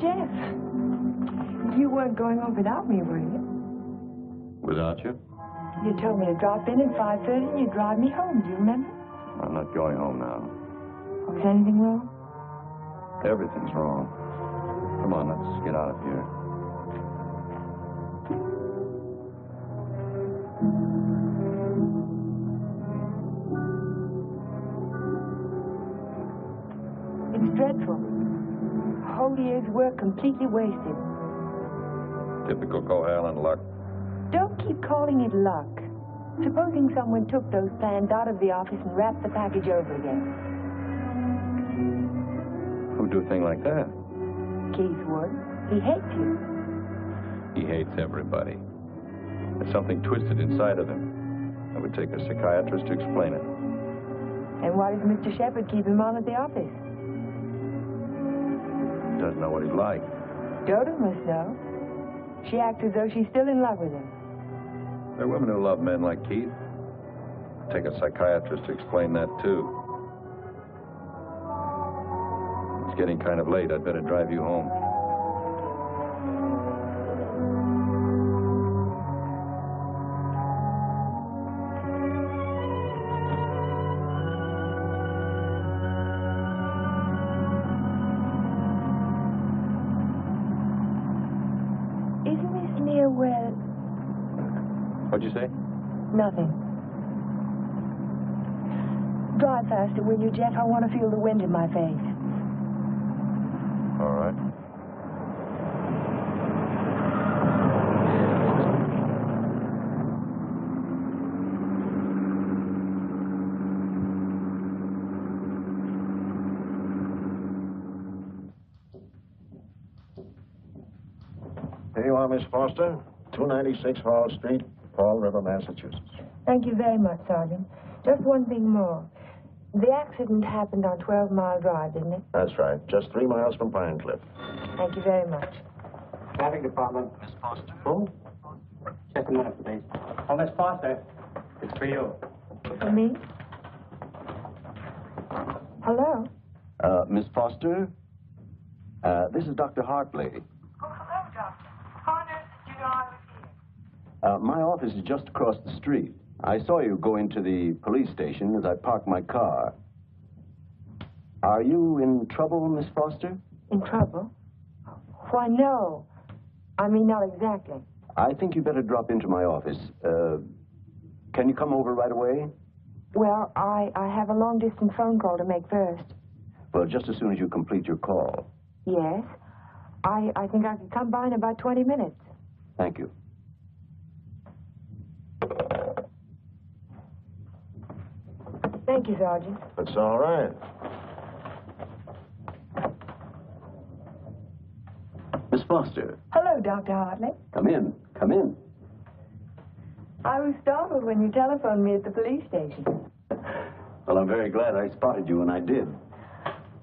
Jeff, you weren't going home without me, were you? Without you? You told me to drop in at 5:30 and you'd drive me home. Do you remember? I'm not going home now. Was anything wrong? Everything's wrong. Come on, let's get out of here. It's dreadful. A whole year's work completely wasted. Typical Cohalan luck. Don't keep calling it luck. Supposing someone took those plans out of the office and wrapped the package over again. Who'd do a thing like that? Keith would. He hates you. He hates everybody. There's something twisted inside of him. It would take a psychiatrist to explain it. And why does Mr. Sheppard keep him on at the office? Doesn't know what he's like. Dodo must know. She acts as though she's still in love with him. There are women who love men like Keith. Take a psychiatrist to explain that, too. It's getting kind of late. I'd better drive you home. What'd you say? Nothing. Drive faster, will you, Jeff? I want to feel the wind in my face. All right. Here you are, Miss Foster. 296 Hall Street, Fall River, Massachusetts. Thank you very much, Sergeant. Just one thing more. The accident happened on 12 Mile Drive, didn't it? That's right. Just 3 miles from Pine Cliff. Thank you very much. Traffic department. Miss Foster. Who? Just a minute, please. Oh, Miss Foster. It's for you. For me? Hello? Miss Foster? This is Dr. Hartley. Oh, hello, Doctor. How on earth did you know I was here? My office is just across the street. I saw you go into the police station as I parked my car. Are you in trouble, Miss Foster? In trouble? Why, no. I mean, not exactly. I think you better drop into my office. Can you come over right away? Well, I have a long-distance phone call to make first. Well, just as soon as you complete your call. Yes. I think I could come by in about 20 minutes. Thank you. Thank you, Sergeant. That's all right. Miss Foster. Hello, Dr. Hartley. Come in. Come in. I was startled when you telephoned me at the police station. Well, I'm very glad I spotted you when I did.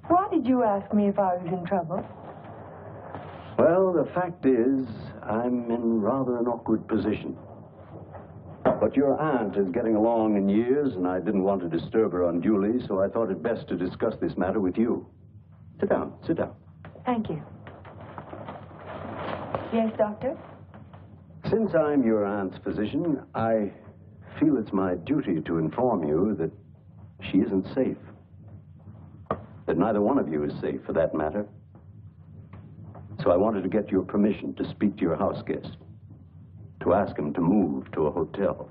Why did you ask me if I was in trouble? Well, the fact is, I'm in rather an awkward position. But your aunt is getting along in years, and I didn't want to disturb her unduly, so I thought it best to discuss this matter with you. Sit down, sit down. Thank you. Yes, Doctor? Since I'm your aunt's physician, I feel it's my duty to inform you that she isn't safe. That neither one of you is safe, for that matter. So I wanted to get your permission to speak to your house guest, to ask him to move to a hotel.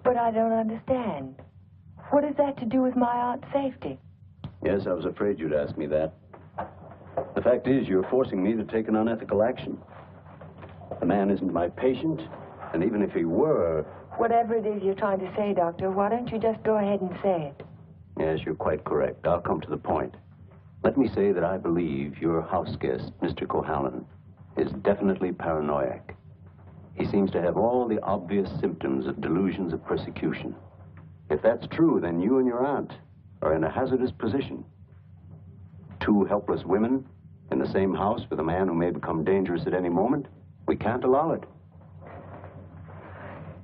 But I don't understand. What has that to do with my aunt's safety? Yes, I was afraid you'd ask me that. The fact is, you're forcing me to take an unethical action. The man isn't my patient, and even if he were... Whatever it is you're trying to say, Doctor, why don't you just go ahead and say it? Yes, you're quite correct. I'll come to the point. Let me say that I believe your house guest, Mr. Cohalan, is definitely paranoiac. He seems to have all the obvious symptoms of delusions of persecution. If that's true, then you and your aunt are in a hazardous position. Two helpless women in the same house with a man who may become dangerous at any moment. We can't allow it.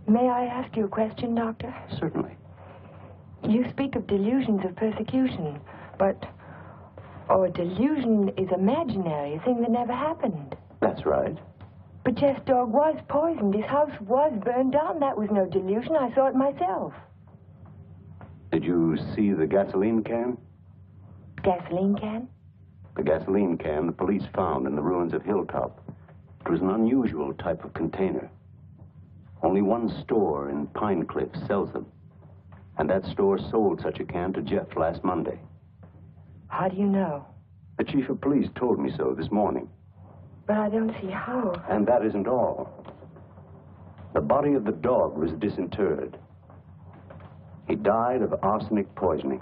May I ask you a question, Doctor? Certainly. You speak of delusions of persecution, but... a delusion is imaginary, a thing that never happened. That's right. But Jeff's dog was poisoned. His house was burned down. That was no delusion. I saw it myself. Did you see the gasoline can? Gasoline can? The gasoline can the police found in the ruins of Hilltop. It was an unusual type of container. Only one store in Pine Cliff sells them. And that store sold such a can to Jeff last Monday. How do you know? The chief of police told me so this morning. But I don't see how. And that isn't all. The body of the dog was disinterred. He died of arsenic poisoning.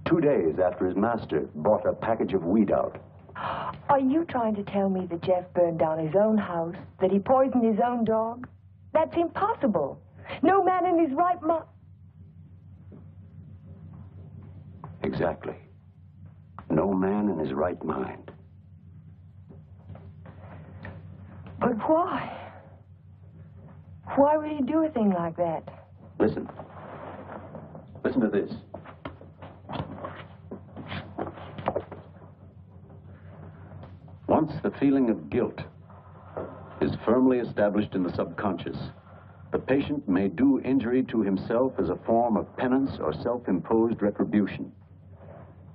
2 days after his master bought a package of weed out. Are you trying to tell me that Jeff burned down his own house? That he poisoned his own dog? That's impossible. No man in his right mind... Exactly. No man in his right mind. But why? Why would he do a thing like that? Listen. Listen to this. Once the feeling of guilt is firmly established in the subconscious, the patient may do injury to himself as a form of penance or self-imposed retribution.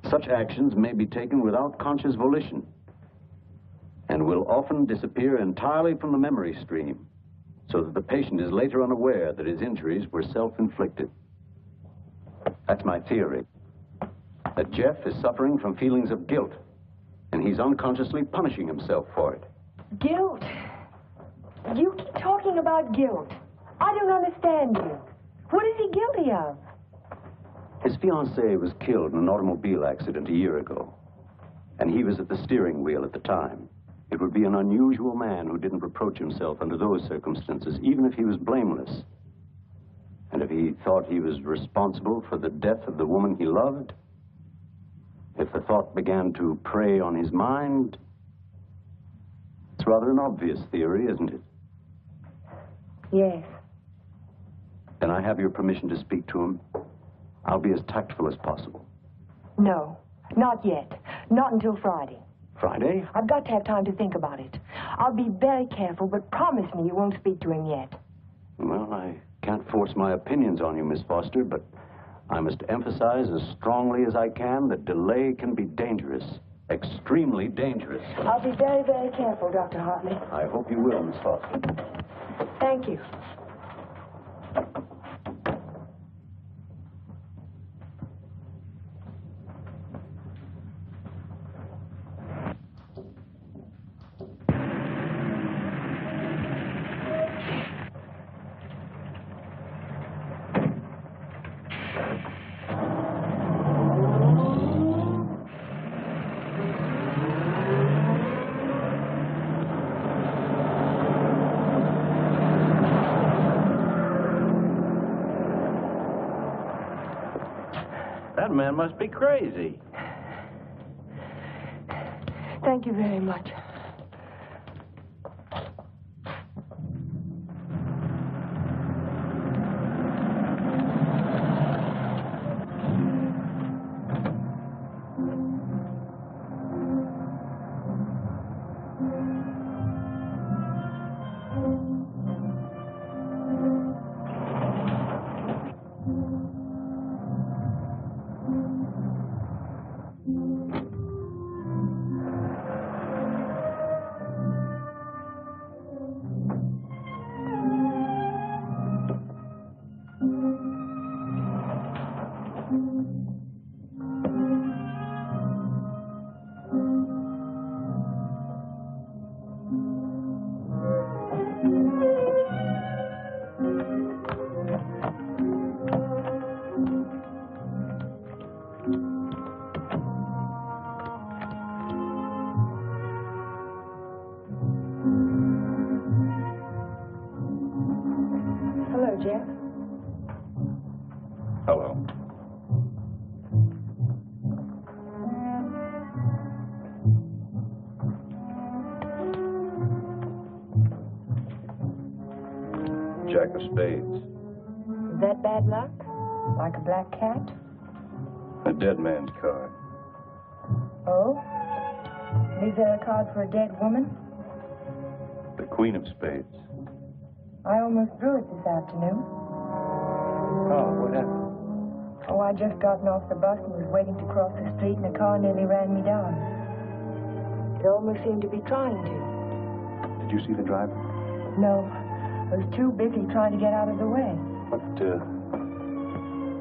Such actions may be taken without conscious volition and will often disappear entirely from the memory stream, so that the patient is later unaware that his injuries were self-inflicted. That's my theory, that Jeff is suffering from feelings of guilt, and he's unconsciously punishing himself for it. Guilt? You keep talking about guilt. I don't understand you. What is he guilty of? His fiancée was killed in an automobile accident a year ago, and he was at the steering wheel at the time. It would be an unusual man who didn't reproach himself under those circumstances, even if he was blameless. And if he thought he was responsible for the death of the woman he loved, if the thought began to prey on his mind, it's rather an obvious theory, isn't it? Yes. Then I have your permission to speak to him. I'll be as tactful as possible. No, not yet. Not until Friday. Friday? I've got to have time to think about it. I'll be very careful, but promise me you won't speak to him yet. Well, I can't force my opinions on you, Miss Foster, but I must emphasize as strongly as I can that delay can be dangerous. Extremely dangerous. I'll be very, very careful, Dr. Hartley. I hope you will, Miss Foster. Thank you. That man must be crazy. Thank you very much. Jeff? Hello. Jack of spades. Is that bad luck? Like a black cat? A dead man's card. Oh? Is there a card for a dead woman? The queen of spades. I almost drew it this afternoon. Oh, what happened? Oh, I just gotten off the bus and was waiting to cross the street and a car nearly ran me down. It almost seemed to be trying to. Did you see the driver? No. I was too busy trying to get out of the way.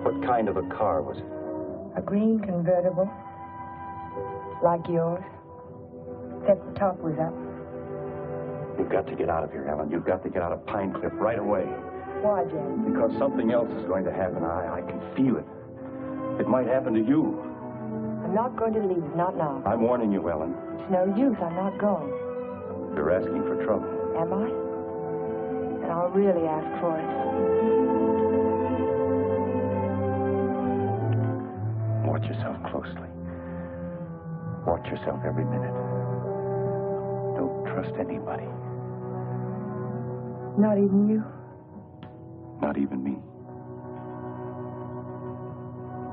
What kind of a car was it? A green convertible. Like yours. Except the top was up. You've got to get out of here, Ellen. You've got to get out of Pine Cliff right away. Why, Jack? Because something else is going to happen. I can feel it. It might happen to you. I'm not going to leave, not now. I'm warning you, Ellen. It's no use, I'm not going. You're asking for trouble. Am I? And I'll really ask for it. Watch yourself closely. Watch yourself every minute. Don't trust anybody. Not even you? Not even me.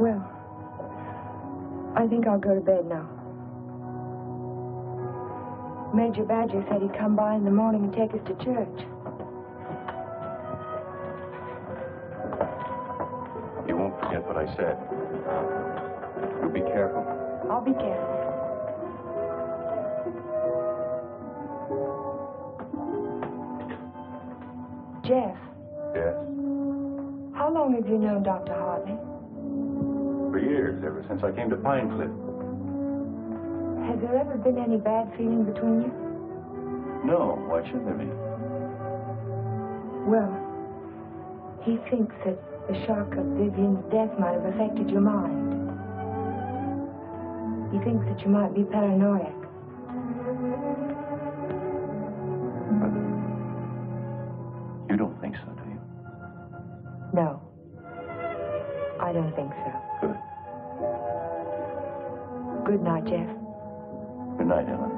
Well, I think I'll go to bed now. Major Badger said he'd come by in the morning and take us to church. You won't forget what I said. You be careful. I'll be careful. Jeff. Yes? How long have you known Dr. Hartley? For years, ever since I came to Pine Cliff. Has there ever been any bad feeling between you? No, why should there be? Well, he thinks that the shock of Vivian's death might have affected your mind. He thinks that you might be paranoid. You don't think so, do you? No. I don't think so. Good. Good night, Jeff. Good night, Ellen.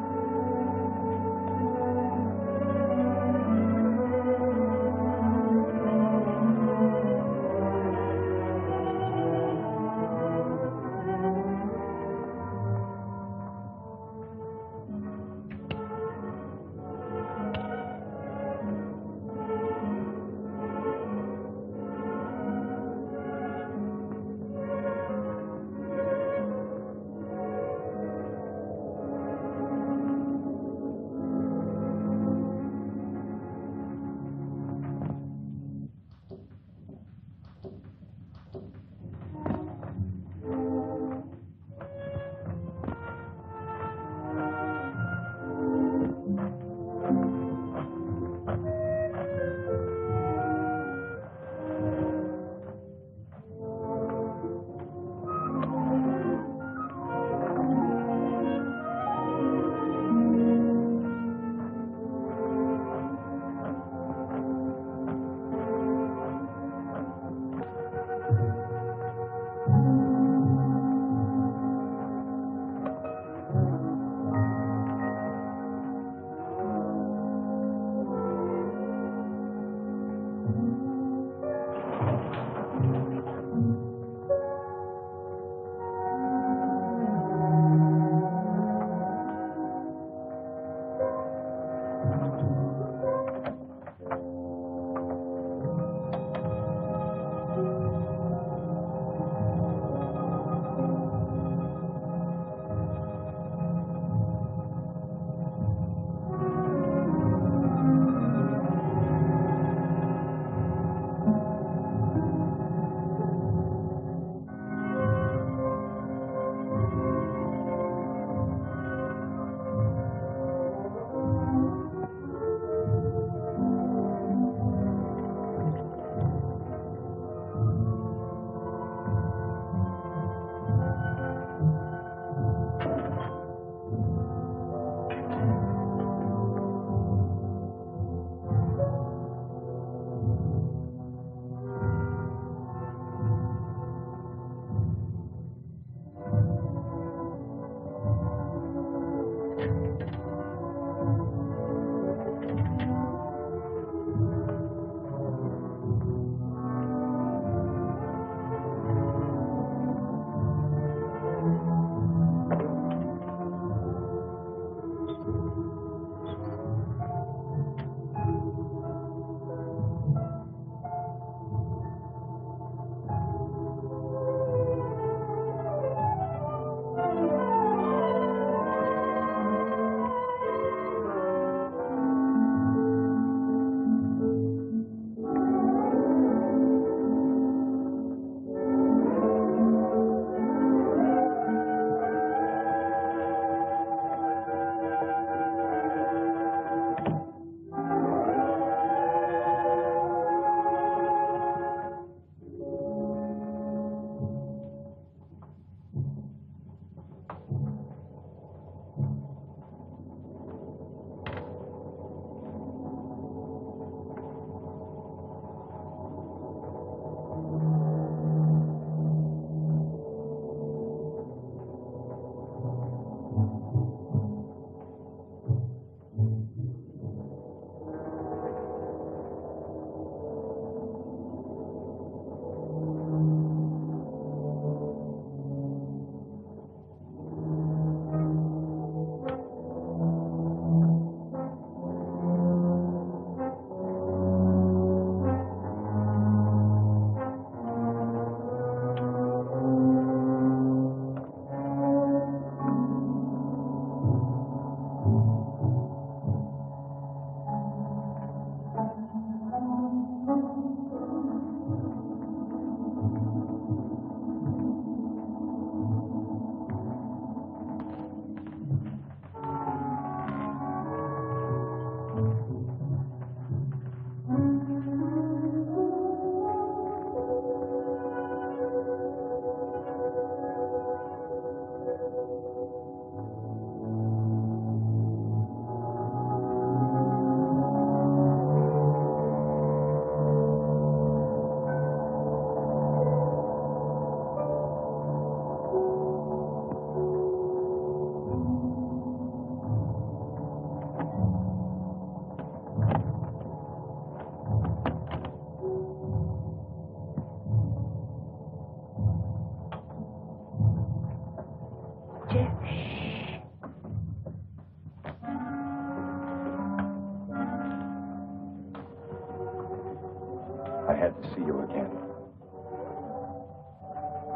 had to see you again.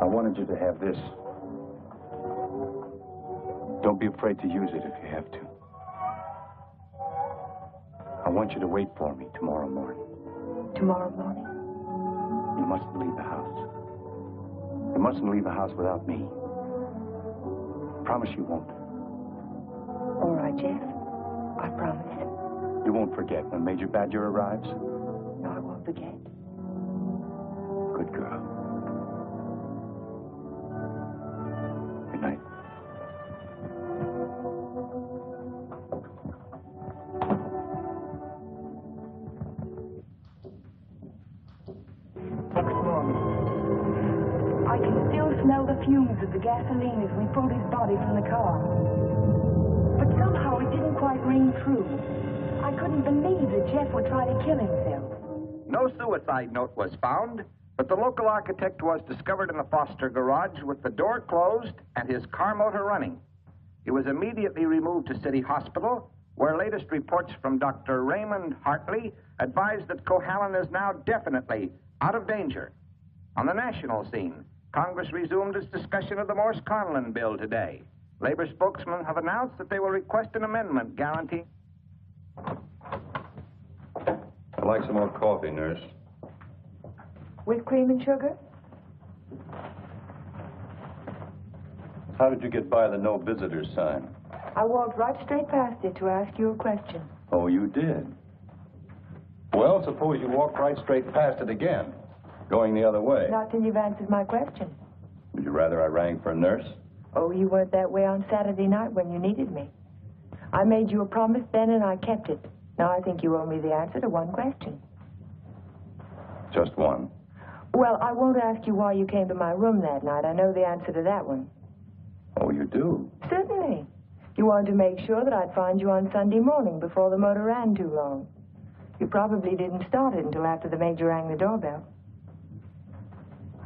I wanted you to have this. Don't be afraid to use it if you have to. I want you to wait for me tomorrow morning. Tomorrow morning? You mustn't leave the house. You mustn't leave the house without me. Promise you won't. All right, Jeff. I promise. You won't forget when Major Badger arrives? No, I won't forget. Good girl. Good night. Next morning. I can still smell the fumes of the gasoline as we pulled his body from the car. But somehow it didn't quite ring true. I couldn't believe that Jeff would try to kill himself. No suicide note was found, but the local architect was discovered in the Foster garage with the door closed and his car motor running. He was immediately removed to City Hospital, where latest reports from Dr. Raymond Hartley advised that Cohalan is now definitely out of danger. On the national scene, Congress resumed its discussion of the Morse-Conlon bill today. Labor spokesmen have announced that they will request an amendment guaranteeing... I'd like some more coffee, nurse. With cream and sugar? How did you get by the no visitors sign? I walked right straight past it to ask you a question. Oh, you did? Well, suppose you walked right straight past it again, going the other way. Not till you've answered my question. Would you rather I rang for a nurse? Oh, you weren't that way on Saturday night when you needed me. I made you a promise then and I kept it. Now I think you owe me the answer to one question. Just one. Well, I won't ask you why you came to my room that night. I know the answer to that one. Oh, you do? Certainly. You wanted to make sure that I'd find you on Sunday morning before the motor ran too long. You probably didn't start it until after the major rang the doorbell.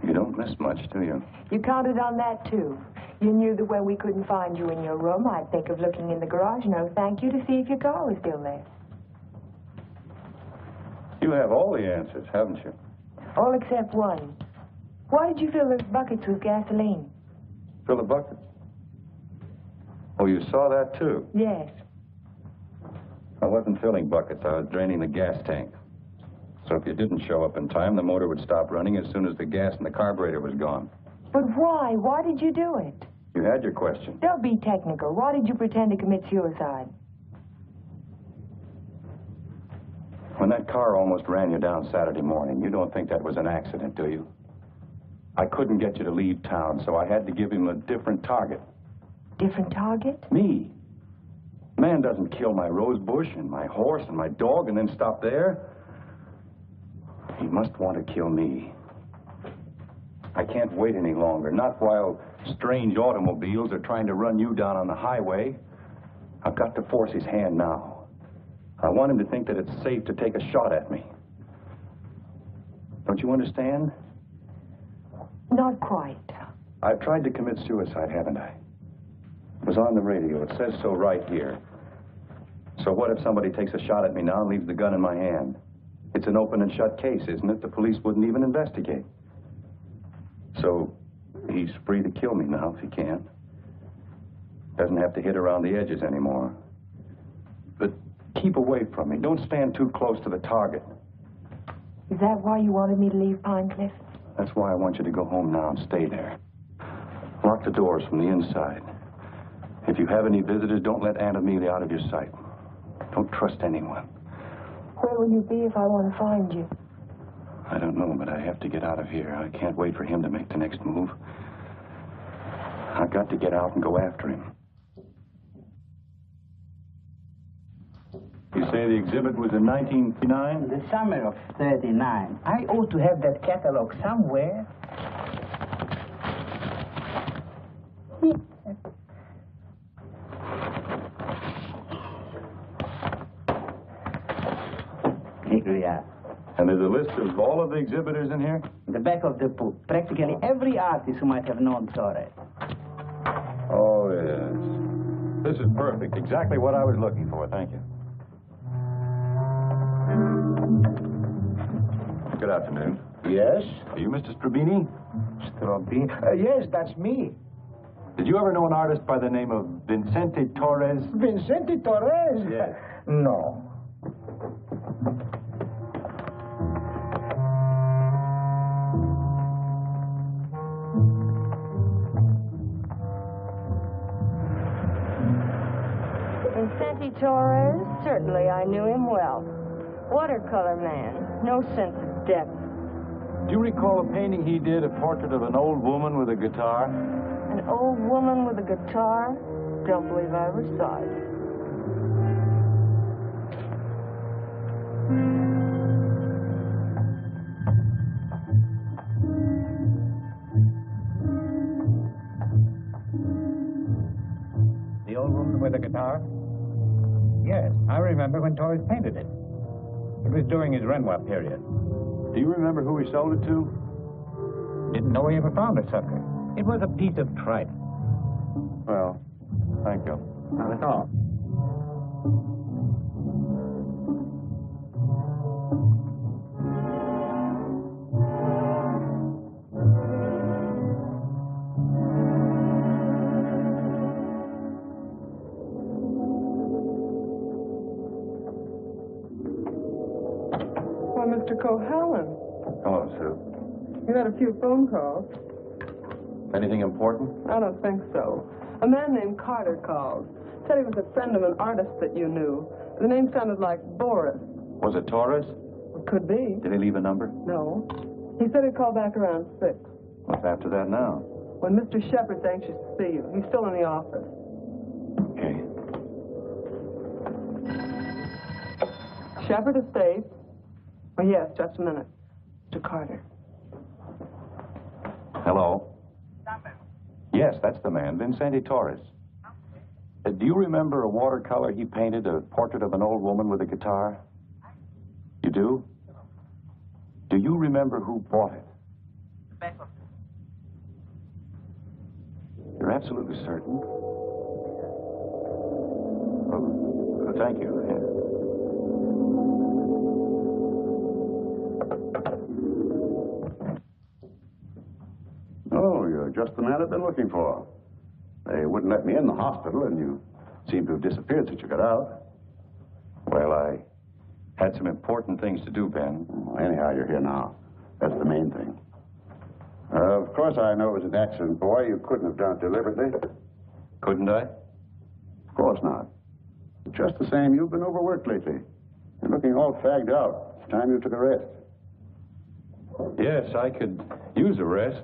You don't miss much, do you? You counted on that, too. You knew that when we couldn't find you in your room, I'd think of looking in the garage, no thank you, to see if your car was still there. You have all the answers, haven't you? All except one. Why did you fill those buckets with gasoline? Fill the buckets? Oh, you saw that, too? Yes. I wasn't filling buckets. I was draining the gas tank. So if you didn't show up in time, the motor would stop running as soon as the gas in the carburetor was gone. But why? Why did you do it? You had your question. Don't be technical. Why did you pretend to commit suicide? When that car almost ran you down Saturday morning, you don't think that was an accident, do you? I couldn't get you to leave town, so I had to give him a different target. Different target? Me. Man doesn't kill my rose bush and my horse and my dog and then stop there. He must want to kill me. I can't wait any longer, not while strange automobiles are trying to run you down on the highway. I've got to force his hand now. I want him to think that it's safe to take a shot at me. Don't you understand? Not quite. I've tried to commit suicide, haven't I? It was on the radio. It says so right here. So what if somebody takes a shot at me now and leaves the gun in my hand? It's an open and shut case, isn't it? The police wouldn't even investigate. So he's free to kill me now if he can. Doesn't have to hit around the edges anymore. But keep away from me. Don't stand too close to the target. Is that why you wanted me to leave Pine Cliff? That's why I want you to go home now and stay there. Lock the doors from the inside. If you have any visitors, don't let Aunt Amelia out of your sight. Don't trust anyone. Where will you be if I want to find you? I don't know, but I have to get out of here. I can't wait for him to make the next move. I've got to get out and go after him. You say the exhibit was in 1939? The summer of 39. I ought to have that catalog somewhere. Here we are. And there's a list of all of the exhibitors in here? The back of the book. Practically every artist who might have known Torres. Oh, yes. This is perfect. Exactly what I was looking for. Thank you. Good afternoon. Yes? Are you Mr. Strabini? Strabini? Yes, that's me. Did you ever know an artist by the name of Vincente Torres? Vincente Torres? Yes. No. Vincente Torres? Certainly I knew him well. Watercolor man. No sense of depth. Do you recall a painting he did, a portrait of an old woman with a guitar? An old woman with a guitar? Don't believe I ever saw it. The old woman with the guitar? Yes, I remember when Torres painted it. It was during his Renoir period. Do you remember who he sold it to? Didn't know he ever found the sucker. It was a piece of tripe. Well, thank you. Not at all. Well, Mr. Cohalan, Hello, Sue. you had a few phone calls. Anything important? I don't think so. A man named Carter called. Said he was a friend of an artist that you knew. The name sounded like Boris. Was it Torres? It could be. Did he leave a number? No. He said he'd call back around 6. What's after that now? When Mr. Sheppard's anxious to see you. He's still in the office. Okay. Sheppard Estates? Oh, yes, just a minute. Mr. Carter. Hello? Yes, that's the man, Vincente Torres. Do you remember a watercolor he painted, a portrait of an old woman with a guitar? You do? Do you remember who bought it? You're absolutely certain? Oh, thank you. Oh, you're just the man I've been looking for. They wouldn't let me in the hospital, and you seem to have disappeared since you got out. Well, I had some important things to do, Ben. Well, anyhow, you're here now. That's the main thing. Of course, I know it was an accident, boy. You couldn't have done it deliberately. Couldn't I? Of course not. Just the same, you've been overworked lately. You're looking all fagged out. It's time you took a rest. Yes, I could use a rest.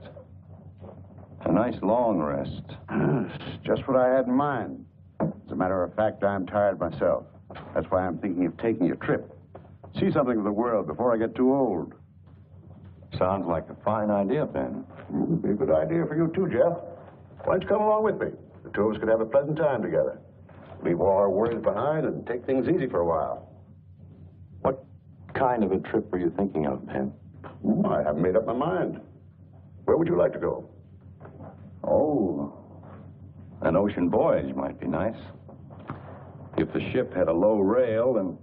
A nice long rest. Just what I had in mind. As a matter of fact, I'm tired myself. That's why I'm thinking of taking a trip. See something of the world before I get too old. Sounds like a fine idea, Ben. It'd be a good idea for you too, Jeff. Why don't you come along with me? The two of us could have a pleasant time together. Leave all our worries behind and take things easy for a while. What kind of a trip were you thinking of, Ben? I haven't made up my mind. Where would you like to go? Oh, an ocean voyage might be nice. If the ship had a low rail and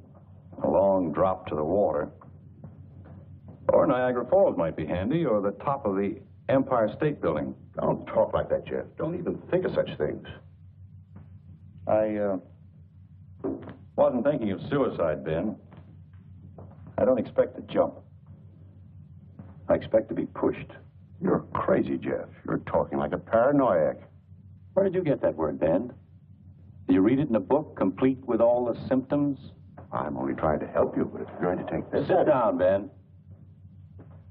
a long drop to the water. Or Niagara Falls might be handy, or the top of the Empire State Building. Don't talk like that, Jeff. Don't even think of such things. I wasn't thinking of suicide, Ben. I don't expect to jump. I expect to be pushed. You're crazy, Jeff. You're talking like a paranoiac. Where did you get that word, Ben? Did you read it in a book, complete with all the symptoms? I'm only trying to help you, but if you're going to take this... Sit down, Ben.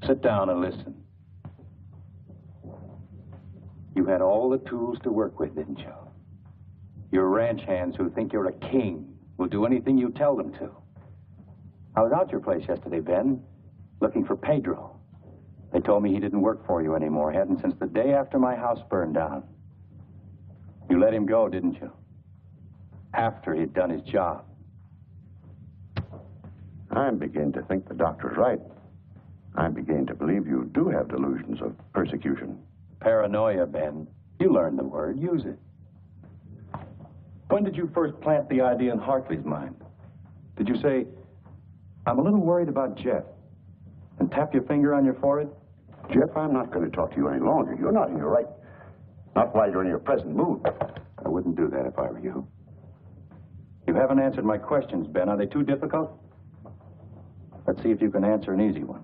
Sit down and listen. You had all the tools to work with, didn't you? Your ranch hands who think you're a king will do anything you tell them to. I was out your place yesterday, Ben, looking for Pedro. They told me he didn't work for you anymore, hadn't since the day after my house burned down. You let him go, didn't you? After he'd done his job. I'm beginning to think the doctor's right. I'm beginning to believe you do have delusions of persecution. Paranoia, Ben. You learned the word. Use it. When did you first plant the idea in Hartley's mind? Did you say, I'm a little worried about Jeff? And tap your finger on your forehead? Jeff, I'm not going to talk to you any longer. You're not in your right. Not while you're in your present mood. I wouldn't do that if I were you. You haven't answered my questions, Ben. Are they too difficult? Let's see if you can answer an easy one.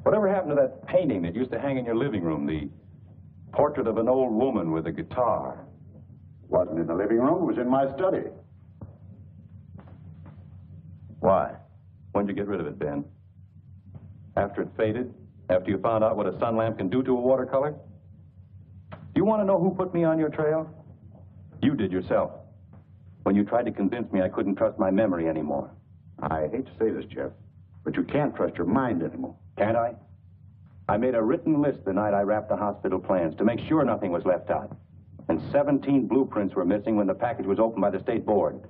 Whatever happened to that painting that used to hang in your living room, the portrait of an old woman with a guitar? Wasn't in the living room. It was in my study. Why? When'd you get rid of it, Ben? After it faded? After you found out what a sun lamp can do to a watercolor? Do you want to know who put me on your trail? You did yourself. When you tried to convince me I couldn't trust my memory anymore. I hate to say this, Jeff, but you can't trust your mind anymore. Can't I? I made a written list the night I wrapped the hospital plans to make sure nothing was left out. And 17 blueprints were missing when the package was opened by the state board.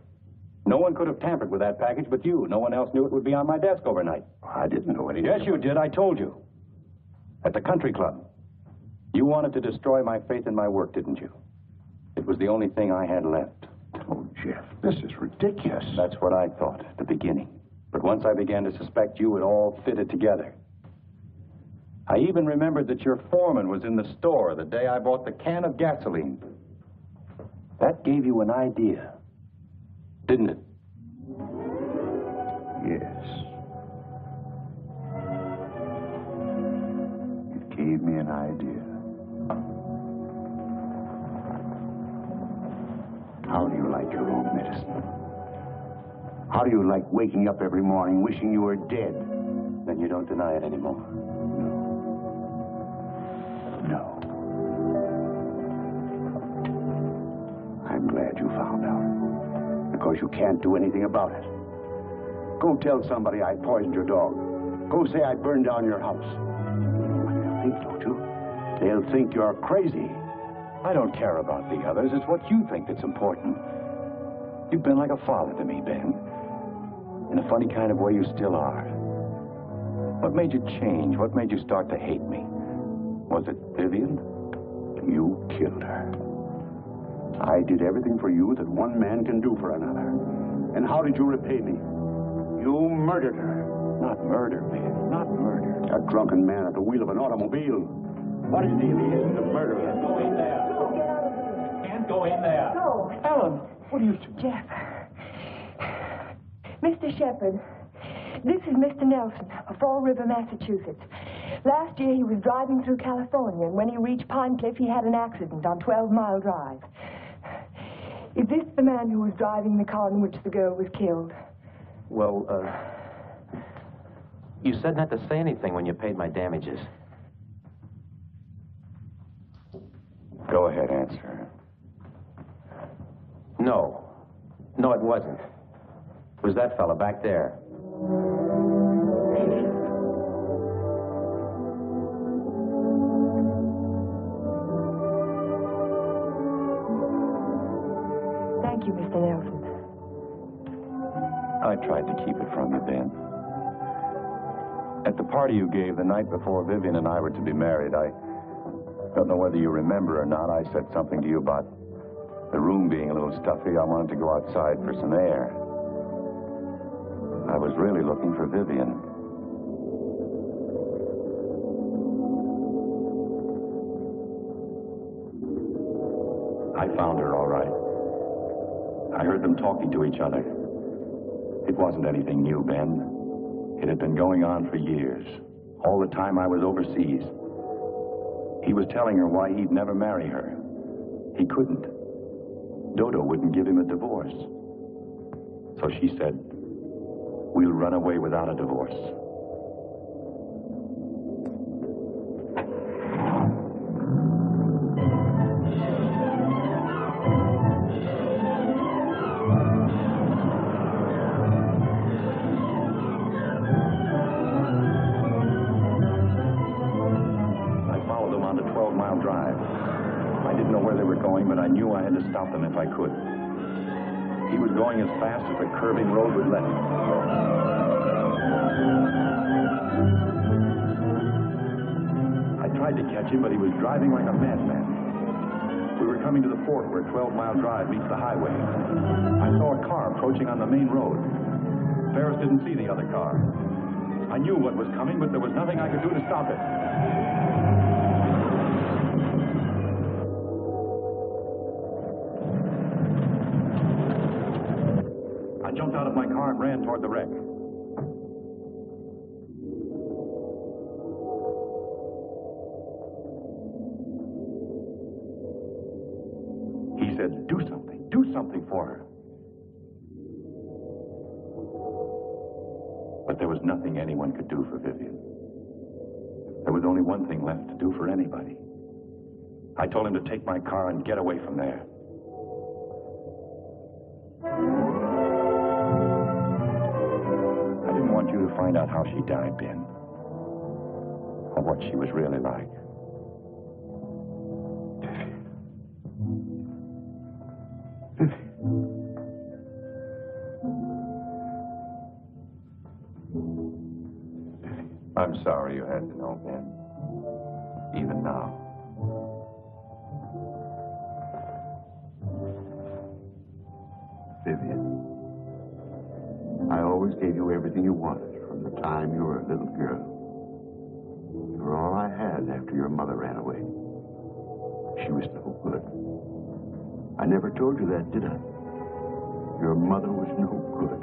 No one could have tampered with that package but you. No one else knew it would be on my desk overnight. I didn't know anything. Yes, you did. I told you. At the country club. You wanted to destroy my faith in my work, didn't you? It was the only thing I had left. Oh, Jeff, this is ridiculous. That's what I thought at the beginning. But once I began to suspect you, it all fitted together. I even remembered that your foreman was in the store the day I bought the can of gasoline. That gave you an idea, didn't it? Yes. It gave me an idea. How do you like your own medicine? How do you like waking up every morning wishing you were dead? Then you don't deny it anymore. No. I'm glad you found out. Because you can't do anything about it. Go tell somebody I poisoned your dog. Go say I burned down your house. You know what they'll think, don't you? They'll think you're crazy. I don't care about the others. It's what you think that's important. You've been like a father to me, Ben. In a funny kind of way, you still are. What made you change? What made you start to hate me? Was it Vivian? You killed her. I did everything for you that one man can do for another. And how did you repay me? You murdered her. Not murder, Ben. Not murder. A drunken man at the wheel of an automobile. What is he if he isn't a murderer? Go in there. Can't go in there. No. Ellen, what are you two? Jeff. Mr. Sheppard, this is Mr. Nelson of Fall River, Massachusetts. Last year he was driving through California, and when he reached Pine Cliff, he had an accident on 12 Mile Drive. Is this the man who was driving the car in which the girl was killed? Well, you said not to say anything when you paid my damages. Go ahead, answer. No. No, it wasn't. It was that fella back there. Thank you, Mr. Nelson. I tried to keep it from you, Ben. At the party you gave the night before Vivian and I were to be married, I don't know whether you remember or not, I said something to you about the room being a little stuffy. I wanted to go outside for some air. I was really looking for Vivian. I found her, all right. I heard them talking to each other. It wasn't anything new, Ben. It had been going on for years. All the time I was overseas. He was telling her why he'd never marry her. He couldn't. Dodo wouldn't give him a divorce. So she said, we'll run away without a divorce. But I knew I had to stop them if I could. He was going as fast as the curving road would let him. I tried to catch him, but he was driving like a madman. We were coming to the port where 12 Mile Drive meets the highway. I saw a car approaching on the main road. Ferris didn't see the other car. I I knew what was coming, but there was nothing I could do to stop it. I jumped out of my car and ran toward the wreck. He said, do something for her. But there was nothing anyone could do for Vivian. There was only one thing left to do for anybody. I told him to take my car and get away from there. I didn't want you to find out how she died, Ben, or what she was really like. I'm sorry you had to know, Ben. Even now. Vivian, I always gave you everything you wanted from the time you were a little girl. You were all I had after your mother ran away. She was no good. I never told you that, did I? Your mother was no good.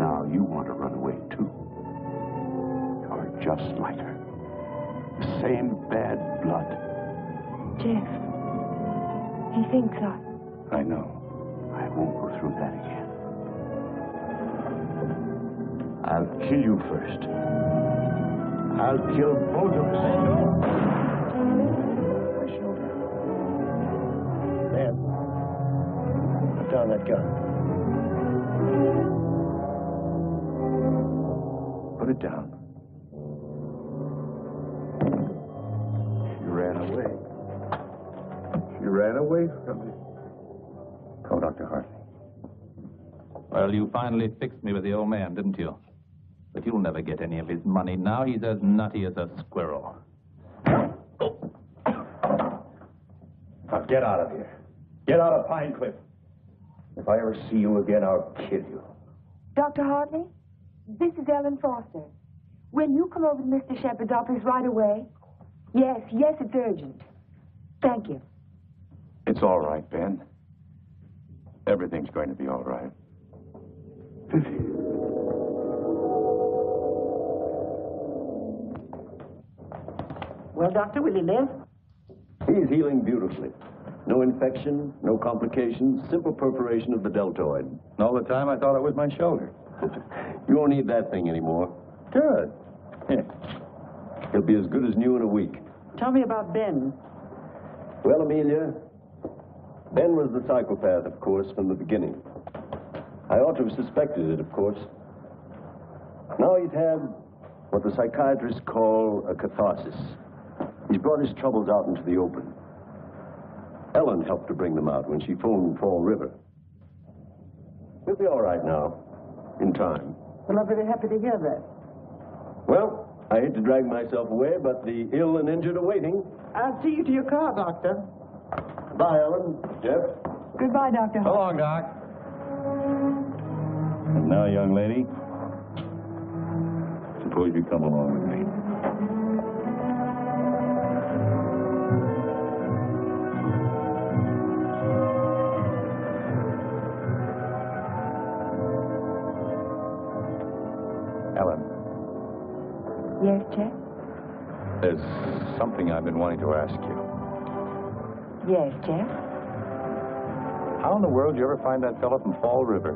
Now you want to run away, too. You're just like her. The same bad blood. Jeff, he thinks I know. I won't go through that again. I'll kill you first. I'll kill both of us. My shoulder. Man, put down that gun. Put it down. She ran away. She ran away from me. Call Dr. Hartley. Well, you finally fixed me with the old man, didn't you? But you'll never get any of his money now. He's as nutty as a squirrel. Now get out of here. Get out of Pine Cliff. If I ever see you again, I'll kill you. Dr. Hartley, this is Ellen Foster. Will you come over to Mr. Sheppard's office right away? Yes, it's urgent. Thank you. It's all right, Ben. Everything's going to be all right. Well, Doctor, will he live? He's healing beautifully. No infection, no complications, simple perforation of the deltoid. And all the time I thought it was my shoulder. You won't need that thing anymore. Good. Yeah. He'll be as good as new in a week. Tell me about Ben. Well, Amelia, Ben was the psychopath, of course, from the beginning. I ought to have suspected it, of course. Now he's had what the psychiatrists call a catharsis. He's brought his troubles out into the open. Ellen helped to bring them out when she phoned Fall River. He'll be all right now, in time. Well, I'm very happy to hear that. Well, I hate to drag myself away, but the ill and injured are waiting. I'll see you to your car, Doctor. Bye, Ellen. Jeff? Goodbye, Dr. So long, Doc. And now, young lady, suppose you come along with me. Ellen. Yes, Jeff? There's something I've been wanting to ask you. Yes, Jeff? How in the world did you ever find that fellow from Fall River?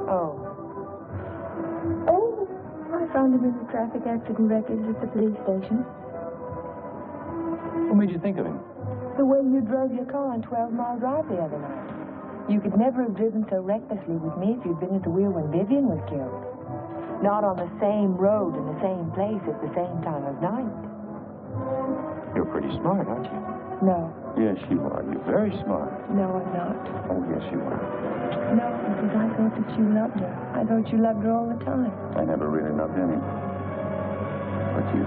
Oh, I found him in the traffic accident records at the police station. What made you think of him? The way you drove your car on 12 Mile Drive the other night. You could never have driven so recklessly with me if you'd been at the wheel when Vivian was killed. Not on the same road in the same place at the same time of night. You're pretty smart, aren't you? No. Yes, you are. You're very smart. No, I'm not. Oh, yes, you are. No, because I thought that you loved her. I thought you loved her all the time. I never really loved anyone. But you.